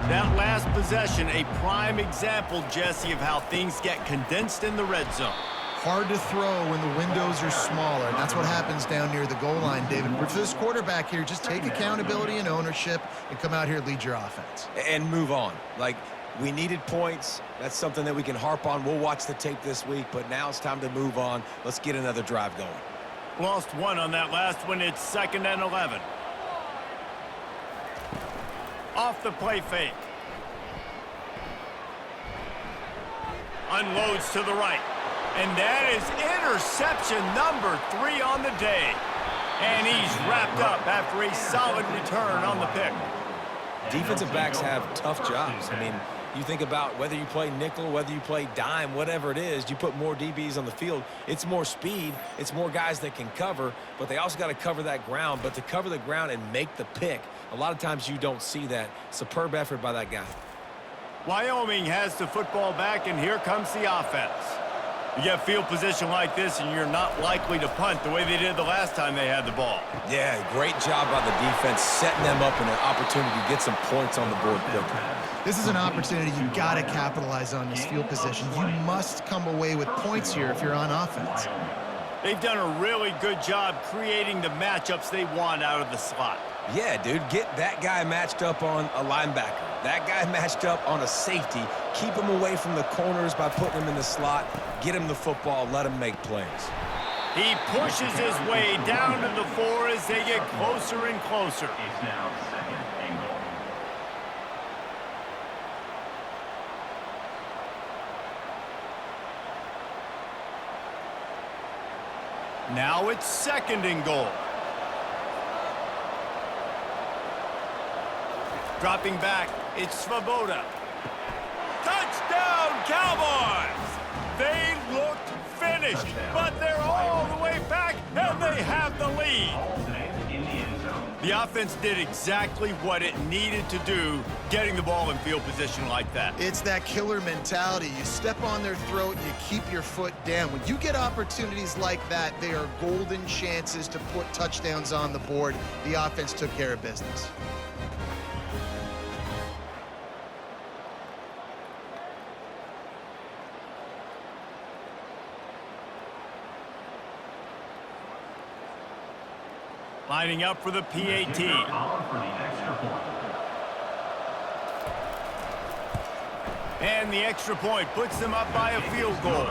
That last possession, a prime example, Jesse, of how things get condensed in the red zone. Hard to throw when the windows are smaller, and that's what happens down near the goal line, David. But for this quarterback here, just take accountability and ownership and come out here and lead your offense. And move on. Like, we needed points. That's something that we can harp on. We'll watch the tape this week, but now it's time to move on. Let's get another drive going. Lost one on that last one. It's 2nd and 11. Off the play fake. Unloads to the right. And that is interception number 3 on the day. And he's wrapped up after a solid return on the pick. Defensive backs have tough jobs. I mean, you think about whether you play nickel, whether you play dime, whatever it is, you put more DBs on the field. It's more speed. It's more guys that can cover, but they also got to cover that ground. But to cover the ground and make the pick, a lot of times you don't see that. Superb effort by that guy. Wyoming has the football back, and here comes the offense. You get field position like this, and you're not likely to punt the way they did the last time they had the ball. Yeah, great job by the defense, setting them up in an opportunity to get some points on the board quickly. This is an opportunity you got to capitalize on this field position. You must come away with points here if you're on offense. They've done a really good job creating the matchups they want out of the slot. Yeah, dude, get that guy matched up on a linebacker. That guy matched up on a safety. Keep him away from the corners by putting him in the slot. Get him the football. Let him make plays. He pushes his way down to the 4 as they get closer and closer. It's now second and goal. Now it's second and goal. Dropping back, it's Svoboda. Touchdown, Cowboys! They looked finished, but they're all the way back, and they have the lead. In the end zone. The offense did exactly what it needed to do, getting the ball in field position like that. It's that killer mentality. You step on their throat, you keep your foot down. When you get opportunities like that, they are golden chances to put touchdowns on the board. The offense took care of business. Lining up for the PAT. Called for the extra point. And the extra point puts them up by a field goal.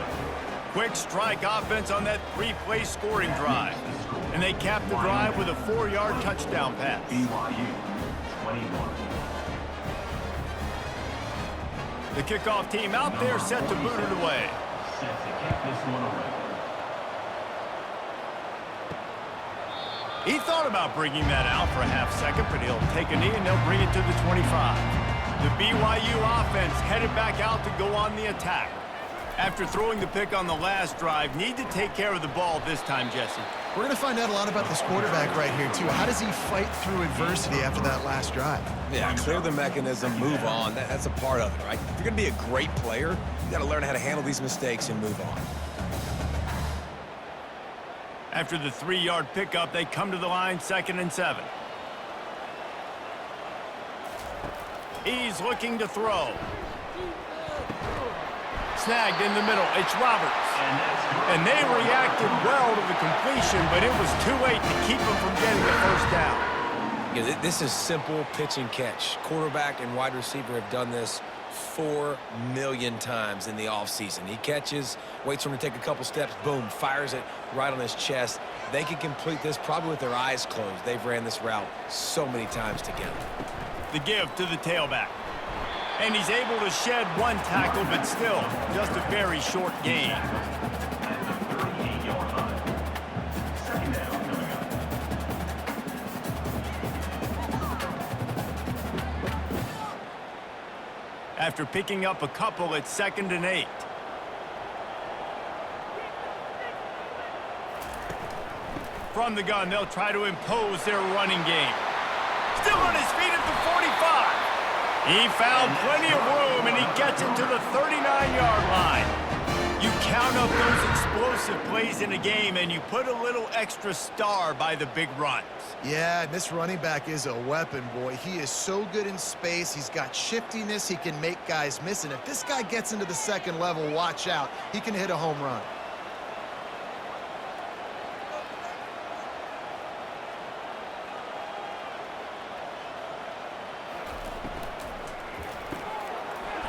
Quick strike offense on that 3-play scoring drive. And they cap the drive with a 4-yard touchdown pass. BYU 21. The kickoff team out there set to boot it away. Set to kick this one away. He thought about bringing that out for a half second, but he'll take a knee and they'll bring it to the 25. The BYU offense headed back out to go on the attack. After throwing the pick on the last drive, need to take care of the ball this time, Jesse. We're going to find out a lot about this quarterback right here, too. How does he fight through adversity after that last drive? Yeah, clear the mechanism, move on. That's a part of it, right? If you're going to be a great player, you got to learn how to handle these mistakes and move on. After the 3-yard pickup, they come to the line, 2nd and 7. He's looking to throw. Snagged in the middle. It's Roberts. And they reacted well to the completion, but it was too late to keep them from getting the first down. Yeah, this is simple pitch and catch. Quarterback and wide receiver have done this 4 million times in the offseason. He catches, waits for him to take a couple steps, boom, fires it right on his chest. They can complete this probably with their eyes closed. They've ran this route so many times together. The give to the tailback. And he's able to shed 1 tackle, but still just a very short gain. At the 38-yard line. Second down coming up. After picking up a couple, it's 2nd and 8. From the gun, they'll try to impose their running game. Still on his feet at the 45. He found plenty of room, and he gets it to the 39-yard line. You count up those explosive plays in a game, and you put a little extra star by the big runs. Yeah, this running back is a weapon, boy. He is so good in space. He's got shiftiness. He can make guys miss. And if this guy gets into the second level, watch out. He can hit a home run.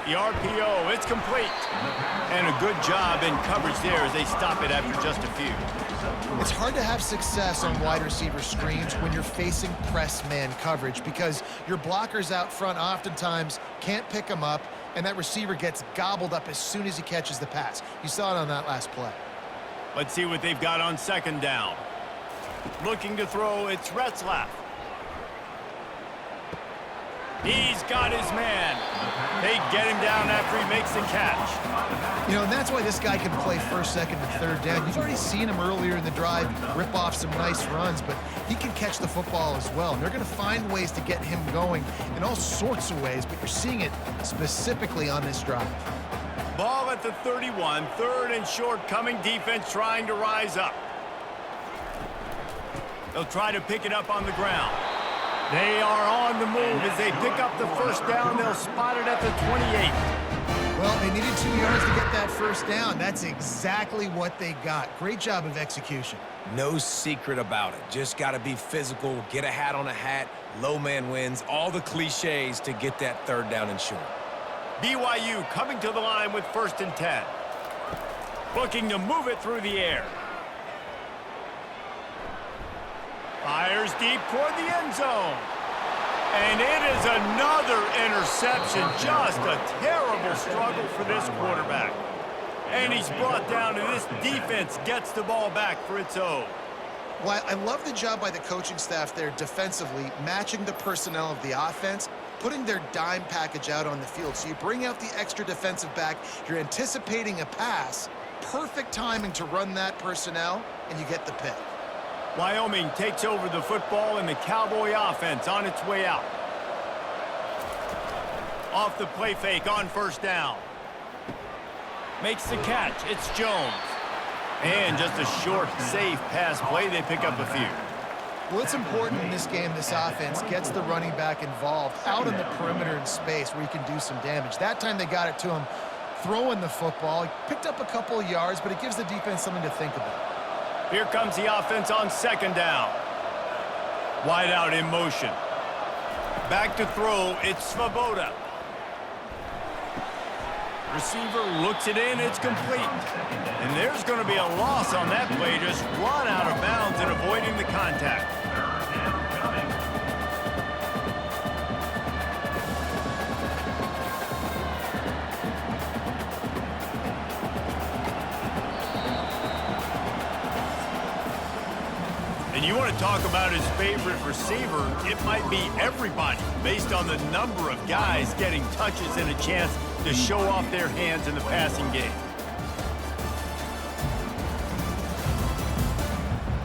The RPO, it's complete. And a good job in coverage there as they stop it after just a few. It's hard to have success on wide receiver screens when you're facing press man coverage because your blockers out front oftentimes can't pick them up, and that receiver gets gobbled up as soon as he catches the pass. You saw it on that last play. Let's see what they've got on 2nd down. Looking to throw, it's Retzlaff. He's got his man. They get him down after he makes the catch. You know, and that's why this guy can play 1st, 2nd, and 3rd down. You've already seen him earlier in the drive rip off some nice runs, but he can catch the football as well. And they're going to find ways to get him going in all sorts of ways, but you're seeing it specifically on this drive. Ball at the 31, 3rd and short coming, defense trying to rise up. They'll try to pick it up on the ground. They are on the move as they pick up the first down. They'll spot it at the 28. Well, they needed 2 yards to get that first down. That's exactly what they got. Great job of execution. No secret about it. Just got to be physical, get a hat on a hat, low man wins, all the cliches to get that 3rd down and short. BYU coming to the line with 1st and 10. Looking to move it through the air. Fires deep toward the end zone. And it is another interception. Just a terrible struggle for this quarterback. And he's brought down, and this defense gets the ball back for its own. Well, I love the job by the coaching staff there defensively, matching the personnel of the offense, putting their dime package out on the field. So you bring out the extra defensive back, you're anticipating a pass, perfect timing to run that personnel, and you get the pick. Wyoming takes over the football, and the Cowboy offense on its way out. Off the play fake on 1st down. Makes the catch. It's Jones. And just a short, safe pass play. They pick up a few. Well, it's important in this game, this offense gets the running back involved out in the perimeter in space where he can do some damage. That time they got it to him throwing the football. He picked up a couple of yards, but it gives the defense something to think about. Here comes the offense on 2nd down. Wide out in motion. Back to throw. It's Svoboda. Receiver looks it in. It's complete. And there's going to be a loss on that play. Just run out of bounds and avoiding the contact. And you want to talk about his favorite receiver, it might be everybody based on the number of guys getting touches and a chance to show off their hands in the passing game.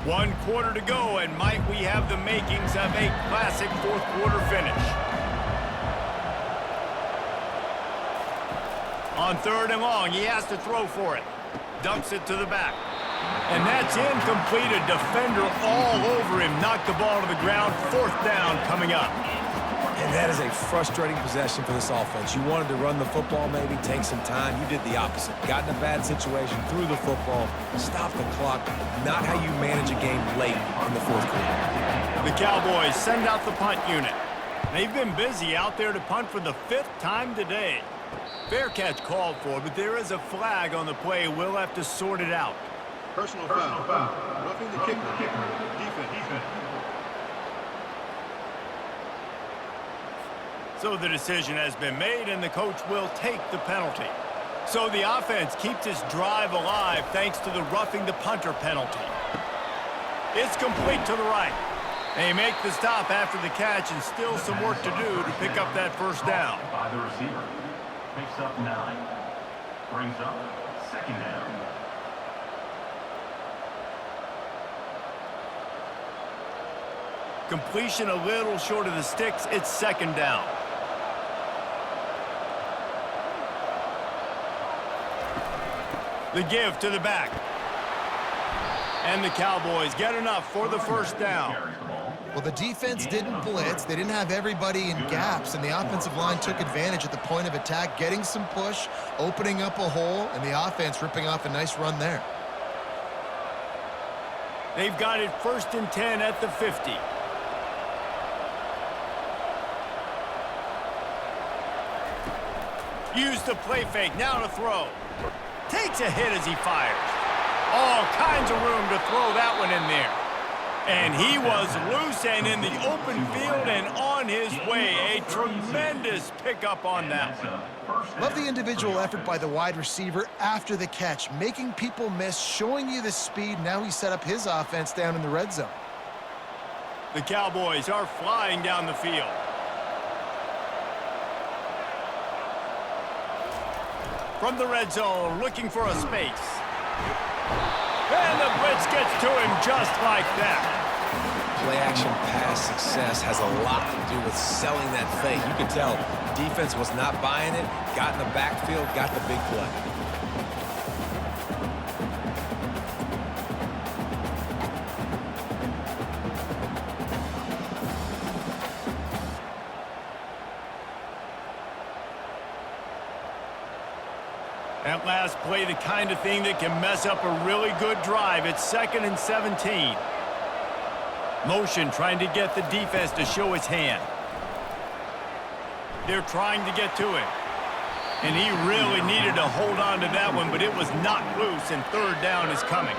1 quarter to go, and might we have the makings of a classic 4th quarter finish. On 3rd and long, he has to throw for it. Dumps it to the back. And that's incomplete. A defender all over him. Knocked the ball to the ground. 4th down coming up. And that is a frustrating possession for this offense. You wanted to run the football, maybe take some time. You did the opposite. Got in a bad situation, threw the football, stopped the clock. Not how you manage a game late in the 4th quarter. The Cowboys send out the punt unit. They've been busy out there to punt for the 5th time today. Fair catch called for, but there is a flag on the play. We'll have to sort it out. Personal foul. Roughing the kicker. Defense. So the decision has been made, and the coach will take the penalty. So the offense keeps its drive alive thanks to the roughing the punter penalty. It's complete to the right. They make the stop after the catch, and still some work to do to pick up that 1st down. By the receiver. Picks up 9. Brings up 2nd down. Completion a little short of the sticks. It's 2nd down. The give to the back. And the Cowboys get enough for the 1st down. Well, the defense didn't blitz. They didn't have everybody in gaps, and the offensive line took advantage at the point of attack, getting some push, opening up a hole, and the offense ripping off a nice run there. They've got it 1st and 10 at the 50. Use the play fake, now to throw. Takes a hit as he fires. All kinds of room to throw that one in there. And he was loose and in the open field and on his way. A tremendous pickup on that one. Love the individual effort by the wide receiver after the catch, making people miss, showing you the speed. Now he set up his offense down in the red zone. The Cowboys are flying down the field. From the red zone, looking for a space. And the blitz gets to him just like that. play-action pass success has a lot to do with selling that fake. You can tell defense was not buying it, got in the backfield, got the big play. That last play, the kind of thing that can mess up a really good drive. It's 2nd and 17. Motion trying to get the defense to show his hand. They're trying to get to it. And he really needed to hold on to that one, but it was not loose, and 3rd down is coming.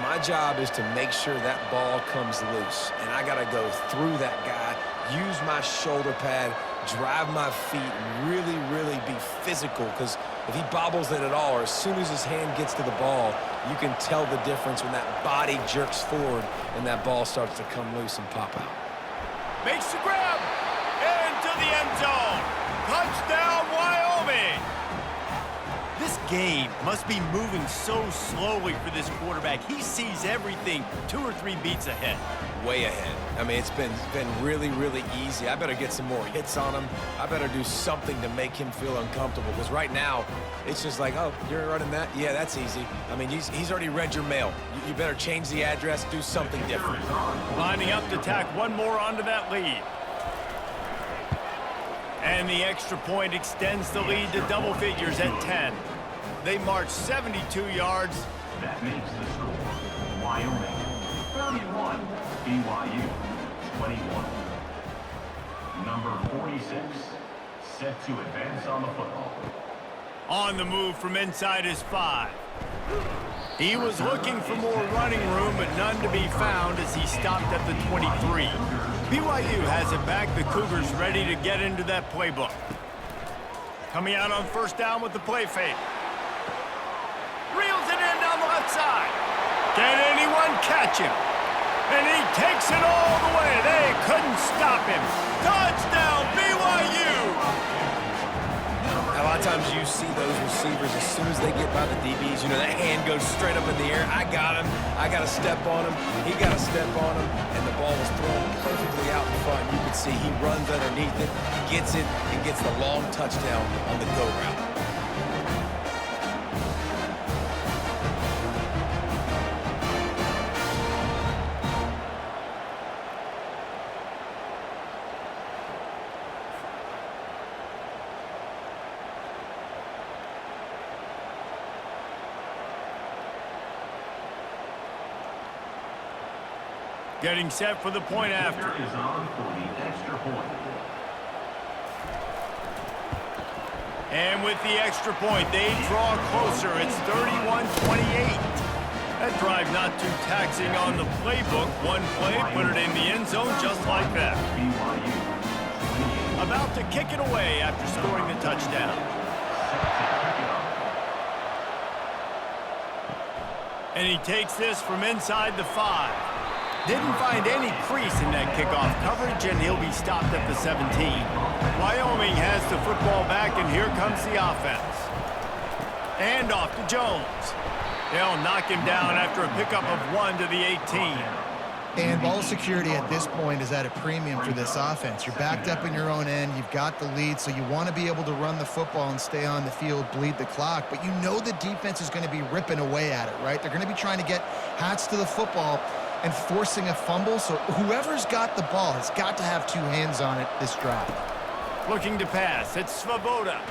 My job is to make sure that ball comes loose, and I got to go through that guy, use my shoulder pad, drive my feet, and really, really be physical, because if he bobbles it at all, or as soon as his hand gets to the ball, you can tell the difference when that body jerks forward and that ball starts to come loose and pop out. Makes the grab into the end zone. Touchdown, Wyoming. This game must be moving so slowly for this quarterback. He sees everything 2 or 3 beats ahead. Way ahead. I mean, it's been really, really easy. I better get some more hits on him. I better do something to make him feel uncomfortable, because right now, it's just like, oh, you're running that? Yeah, that's easy. I mean, he's already read your mail. You better change the address, do something different. Lining up to tack one more onto that lead. And the extra point extends the lead to double figures at 10. They march 72 yards. That makes the score Wyoming 31, BYU 21. Number 46 set to advance on the football. On the move from inside his 5. He was looking for more running room, but none to be found as he stopped at the 23. BYU has it back. The Cougars ready to get into that playbook. Coming out on 1st down with the play fake. Reels it in down the left side. Can anyone catch him? And he takes it all the way. They couldn't stop him. Touchdown, BYU! A lot of times you see those receivers, as soon as they get by the DBs, you know, that hand goes straight up in the air. I got him. I got to step on him. He got to step on him. And the ball was thrown perfectly out in front. You can see he runs underneath it, gets it, and gets the long touchdown on the go route. Getting set for the point after. Is on for the extra point. And with the extra point, they draw closer. It's 31-28. That drive not too taxing on the playbook. One play, put it in the end zone just like that. About to kick it away after scoring the touchdown. And he takes this from inside the 5. Didn't find any crease in that kickoff coverage, and he'll be stopped at the 17. Wyoming has the football back, and here comes the offense. And off to Jones. They'll knock him down after a pickup of 1 to the 18. And ball security at this point is at a premium for this offense. You're backed up in your own end. You've got the lead, so you want to be able to run the football and stay on the field, bleed the clock. But you know the defense is going to be ripping away at it, right? They're going to be trying to get hats to the football and forcing a fumble. So whoever's got the ball has got to have 2 hands on it this drive. Looking to pass. It's Svoboda.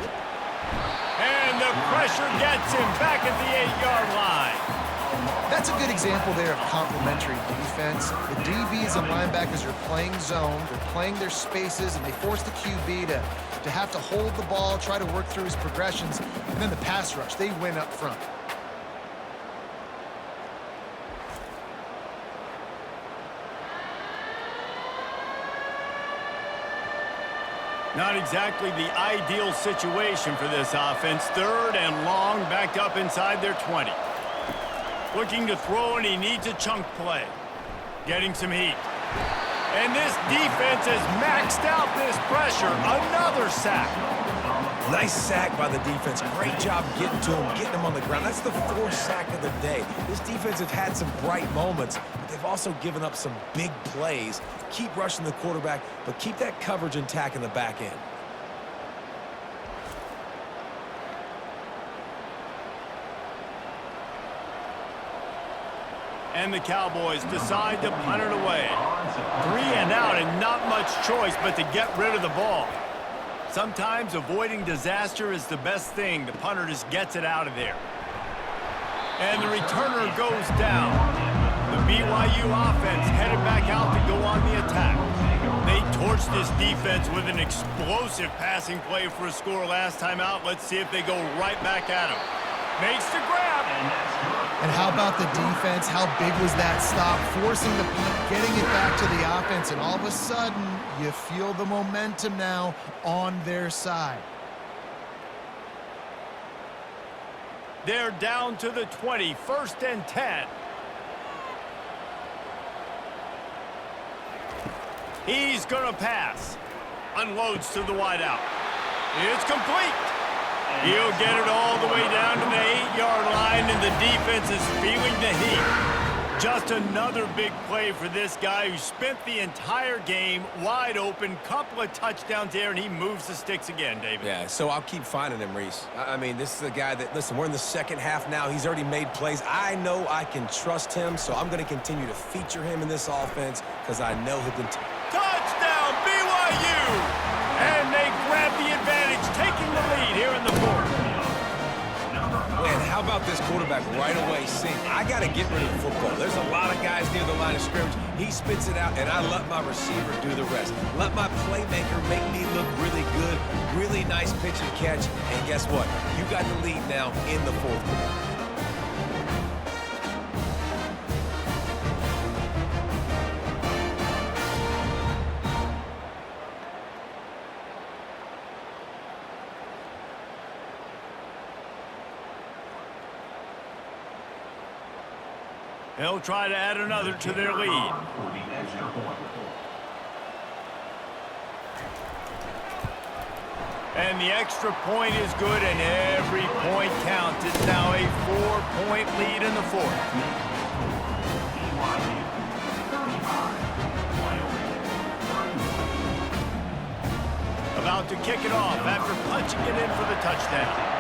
And the pressure gets him back at the 8-yard line. That's a good example there of complementary defense. The DBs and linebackers are playing zone. They're playing their spaces, and they force the QB to have to hold the ball, try to work through his progressions. And then the pass rush, they win up front. Not exactly the ideal situation for this offense. 3rd and long, backed up inside their 20. Looking to throw, and he needs a chunk play. Getting some heat. And this defense has maxed out this pressure. Another sack. Nice sack by the defense. Great job getting to him, getting him on the ground. That's the fourth sack of the day. This defense has had some bright moments, but they've also given up some big plays. Keep rushing the quarterback, but keep that coverage intact in the back end. And the Cowboys decide to punt it away. 3 and out and not much choice but to get rid of the ball. Sometimes avoiding disaster is the best thing. The punter just gets it out of there. And the returner goes down. The BYU offense headed back out to go on the attack. They torched this defense with an explosive passing play for a score last time out. Let's see if they go right back at him. Makes the grab. And how about the defense? How big was that stop? Forcing the punt, getting it back to the offense, and all of a sudden, you feel the momentum now on their side. They're down to the 20, 1st and 10. He's going to pass. Unloads to the wideout. It's complete. He'll get it all the way down to the 8-yard line, and the defense is feeling the heat. Just another big play for this guy who spent the entire game wide open, couple of touchdowns there, and he moves the sticks again, David. Yeah, so I'll keep finding him, Reese. I mean, this is a guy that, listen, we're in the second half now. He's already made plays. I know I can trust him, so I'm going to continue to feature him in this offense because I know he'll continue. Touchdown, BYU! And they grab the advantage, taking the lead here in the 4th. Man, how about this quarterback right away seeing, I got to get rid of the football. There's a lot of guys near the line of scrimmage. He spits it out, and I let my receiver do the rest. Let my playmaker make me look really good. Really nice pitch and catch. And guess what? You got the lead now in the 4th quarter. They'll try to add another to their lead. And the extra point is good, and every point counts. It's now a 4-point lead in the 4th. About to kick it off after punching it in for the touchdown.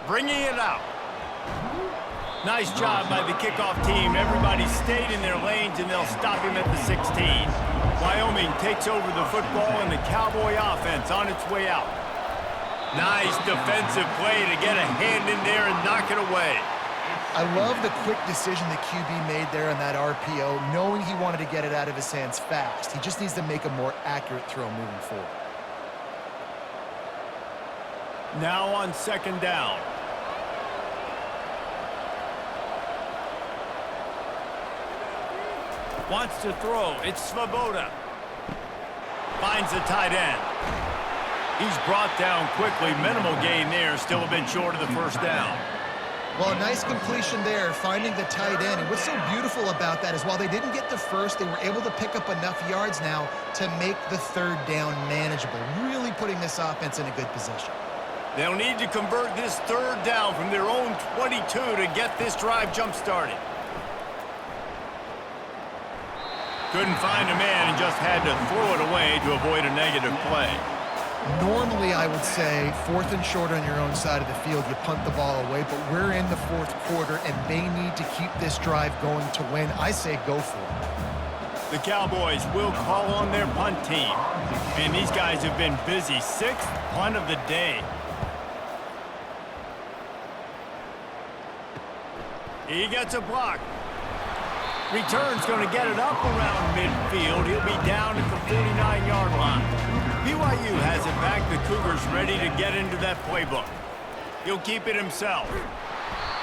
Bringing it out. Nice job by the kickoff team. Everybody stayed in their lanes, and they'll stop him at the 16. Wyoming takes over the football, and the Cowboy offense on its way out. Nice defensive play to get a hand in there and knock it away. I love the quick decision the QB made there on that RPO, knowing he wanted to get it out of his hands fast. He just needs to make a more accurate throw moving forward. Now on 2nd down. Wants to throw. It's Svoboda. Finds the tight end. He's brought down quickly. Minimal gain there. Still a bit short of the 1st down. Well, a nice completion there, finding the tight end. And what's so beautiful about that is while they didn't get the first, they were able to pick up enough yards now to make the 3rd down manageable, really putting this offense in a good position. They'll need to convert this 3rd down from their own 22 to get this drive jump-started. Couldn't find a man and just had to throw it away to avoid a negative play. Normally, I would say 4th and short on your own side of the field, you punt the ball away, but we're in the 4th quarter, and they need to keep this drive going to win. I say go for it. The Cowboys will call on their punt team. And these guys have been busy. 6th punt of the day. He gets a block. Return's going to get it up around midfield. He'll be down at the 49-yard line. BYU has it back. The Cougars ready to get into that playbook. He'll keep it himself.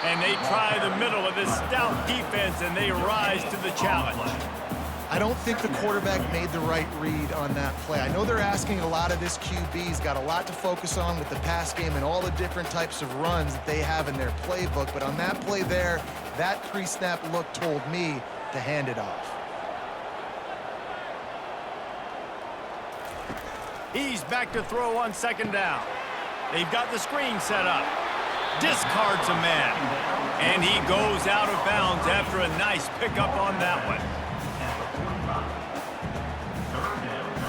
And they try the middle of this stout defense, and they rise to the challenge. I don't think the quarterback made the right read on that play. I know they're asking a lot of this QB. He's got a lot to focus on with the pass game and all the different types of runs that they have in their playbook. But on that play there, that pre-snap look told me to hand it off. He's back to throw on second down. They've got the screen set up. Discards a man. And he goes out of bounds after a nice pickup on that one.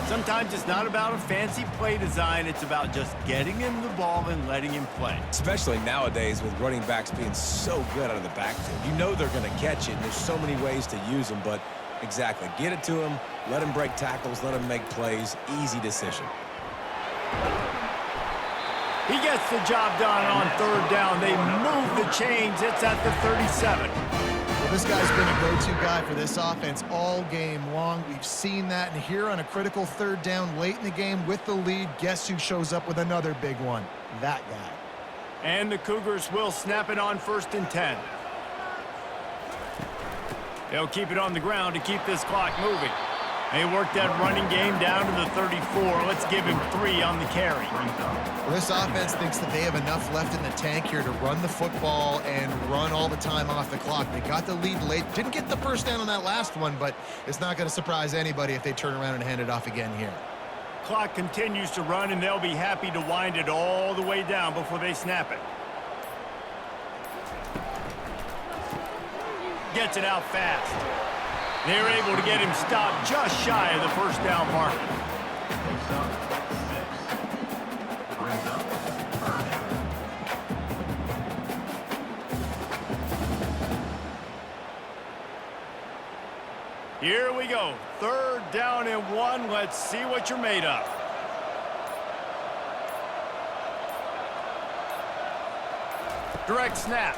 Sometimes it's not about a fancy play design. It's about just getting him the ball and letting him play. Especially nowadays with running backs being so good out of the backfield. You know they're going to catch it, and there's so many ways to use them, but exactly. Get it to him, let him break tackles, let him make plays. Easy decision. He gets the job done on third down. They move the chains. It's at the 37. Well, this guy's been a go-to guy for this offense all game long. We've seen that, and here on a critical third down late in the game with the lead, guess who shows up with another big one? That guy. And the Cougars will snap it on 1st and 10. They'll keep it on the ground to keep this clock moving. They work that running game down to the 34. Let's give him 3 on the carry. Well, this offense thinks that they have enough left in the tank here to run the football and run all the time off the clock. They got the lead late. Didn't get the first down on that last one, but it's not going to surprise anybody if they turn around and hand it off again here. Clock continues to run, and they'll be happy to wind it all the way down before they snap it. Gets it out fast. They're able to get him stopped just shy of the first down marker. Here we go. 3rd down and 1. Let's see what you're made of. Direct snap.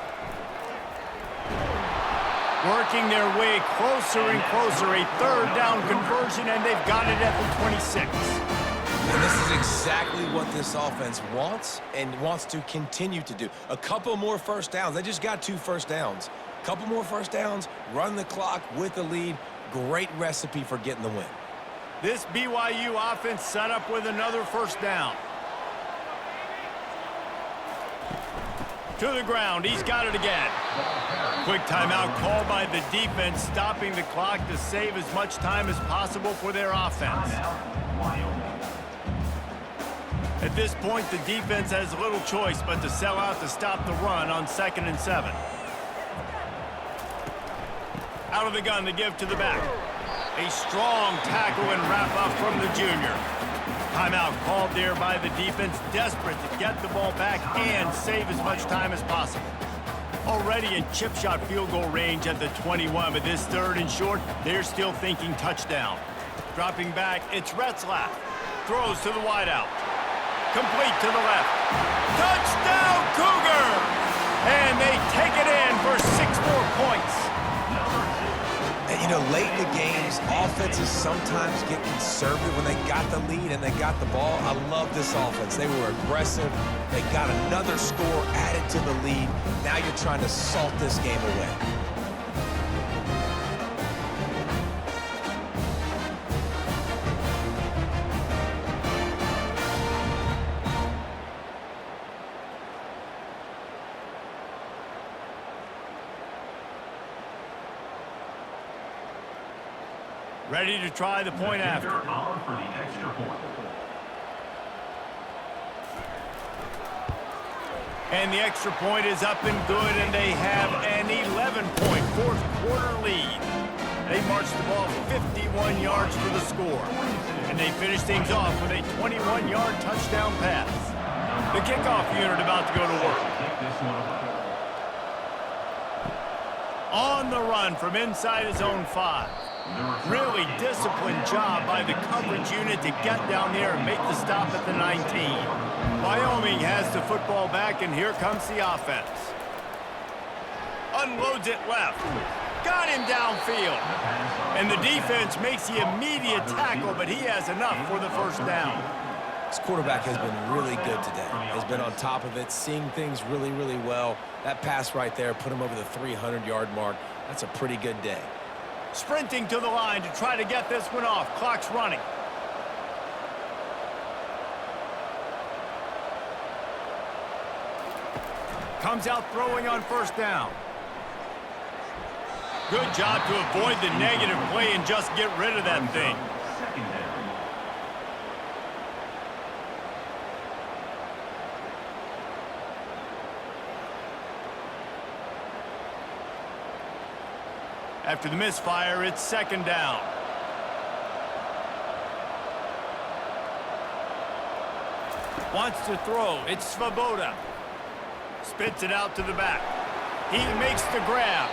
Working their way closer and closer. A 3rd down conversion, and they've got it at the 26. And this is exactly what this offense wants and wants to continue to do. A couple more first downs. They just got 2 first downs. A couple more first downs, run the clock with the lead. Great recipe for getting the win. This BYU offense set up with another first down. To the ground. He's got it again. Quick timeout called by the defense, stopping the clock to save as much time as possible for their offense. At this point, the defense has little choice but to sell out to stop the run on 2nd and 7. Out of the gun to give to the back. A strong tackle and wrap up from the junior. Timeout called there by the defense, desperate to get the ball back and save as much time as possible. Already in chip shot field goal range at the 21, but this 3rd and short, they're still thinking touchdown. Dropping back, it's Retzlaff. Throws to the wideout. Complete to the left. Touchdown, Cougar! And they take it in for 6 more points. And, you know, late in the games, offenses sometimes get conservative when they got the lead and they got the ball. I love this offense. They were aggressive. They got another score added to the lead. Now you're trying to salt this game away. Ready to try the point after. On for the extra point. And the extra point is up and good, and they have an 11-point 4th quarter lead. They march the ball 51 yards for the score. And they finish things off with a 21-yard touchdown pass. The kickoff unit about to go to work. On the run from inside his own 5. Really disciplined job by the coverage unit to get down there and make the stop at the 19. Wyoming has the football back, and here comes the offense. Unloads it left. Got him downfield. And the defense makes the immediate tackle, but he has enough for the first down. This quarterback has been really good today. Has been on top of it, seeing things really, really well. That pass right there put him over the 300-yard mark. That's a pretty good day. Sprinting to the line to try to get this one off. Clock's running. Comes out throwing on first down. Good job to avoid the negative play and just get rid of that thing. After the misfire, it's second down. Wants to throw. It's Svoboda. Spits it out to the back. He makes the grab.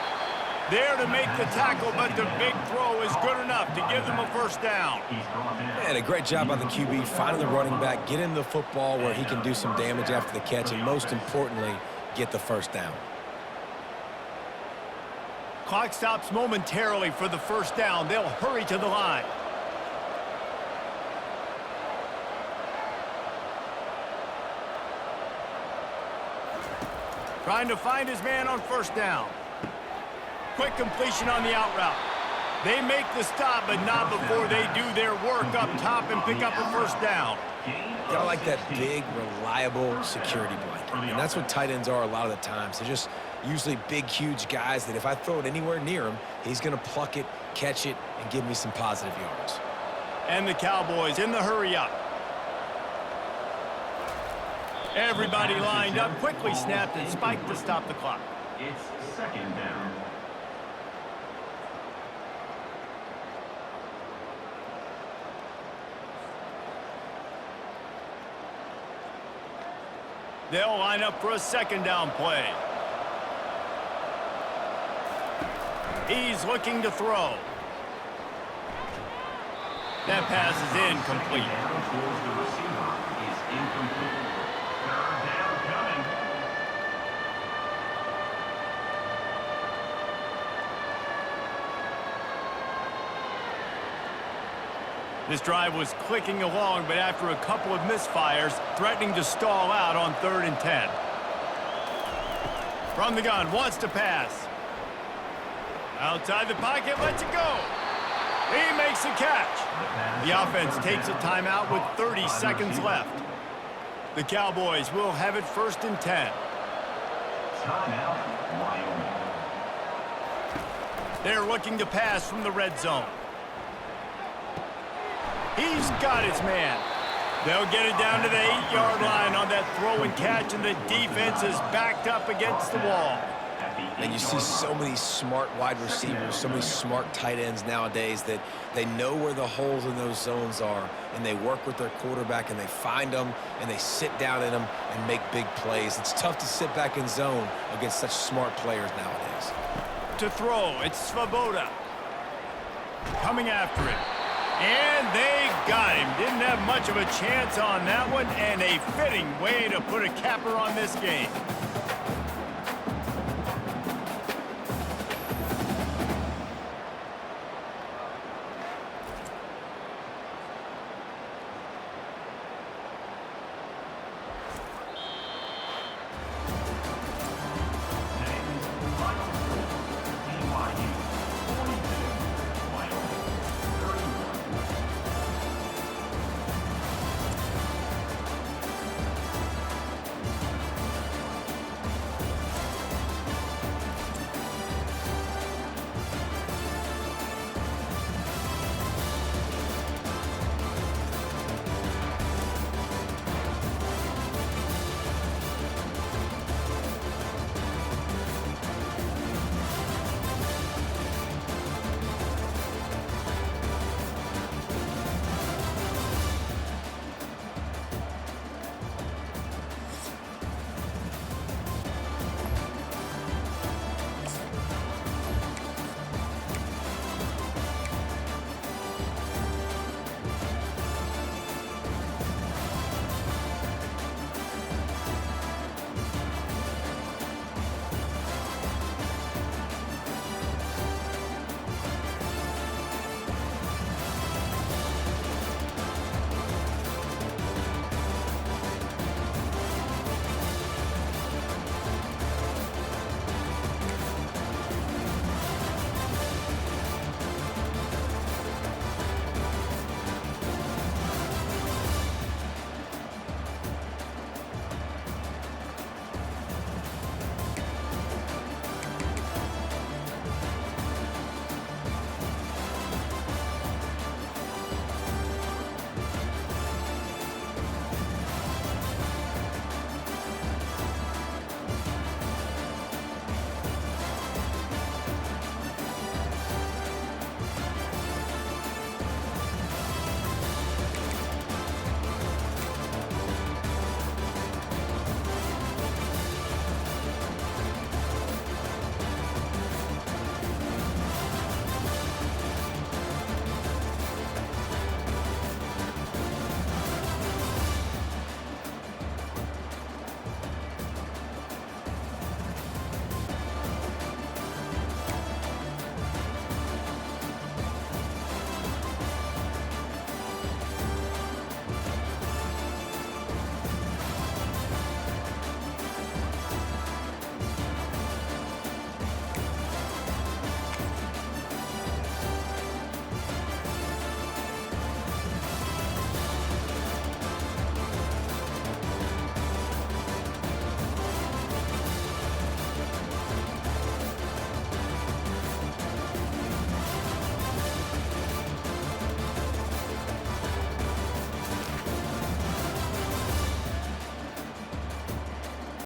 There to make the tackle, but the big throw is good enough to give them a first down. And a great job by the QB finding the running back, get him the football where he can do some damage after the catch, and most importantly, get the first down. Clock stops momentarily for the first down. They'll hurry to the line. Trying to find his man on first down. Quick completion on the out route. They make the stop, but not before they do their work up top and pick up a first down. Gotta like that big, reliable security blanket. And that's what tight ends are a lot of the times. They're just usually big, huge guys that if I throw it anywhere near him, he's going to pluck it, catch it, and give me some positive yards. And the Cowboys in the hurry up. Everybody lined up, quickly snapped and spiked to stop the clock. It's second down. They'll line up for a second down play. He's looking to throw. That pass is incomplete. Towards the receiver is incomplete. Third down coming. This drive was clicking along, but after a couple of misfires, threatening to stall out on 3rd and 10. From the gun, wants to pass. Outside the pocket, lets it go. He makes the catch. The offense takes a timeout with 30 seconds left. The Cowboys will have it 1st and 10. Timeout, Wyoming. They're looking to pass from the red zone. He's got his man. They'll get it down to the 8-yard line on that throw and catch, and the defense is backed up against the wall. And you see so many smart wide receivers, so many smart tight ends nowadays that they know where the holes in those zones are, and they work with their quarterback, and they find them, and they sit down in them and make big plays. It's tough to sit back in zone against such smart players nowadays. To throw, it's Svoboda. Coming after it. And they got him. Didn't have much of a chance on that one, and a fitting way to put a capper on this game.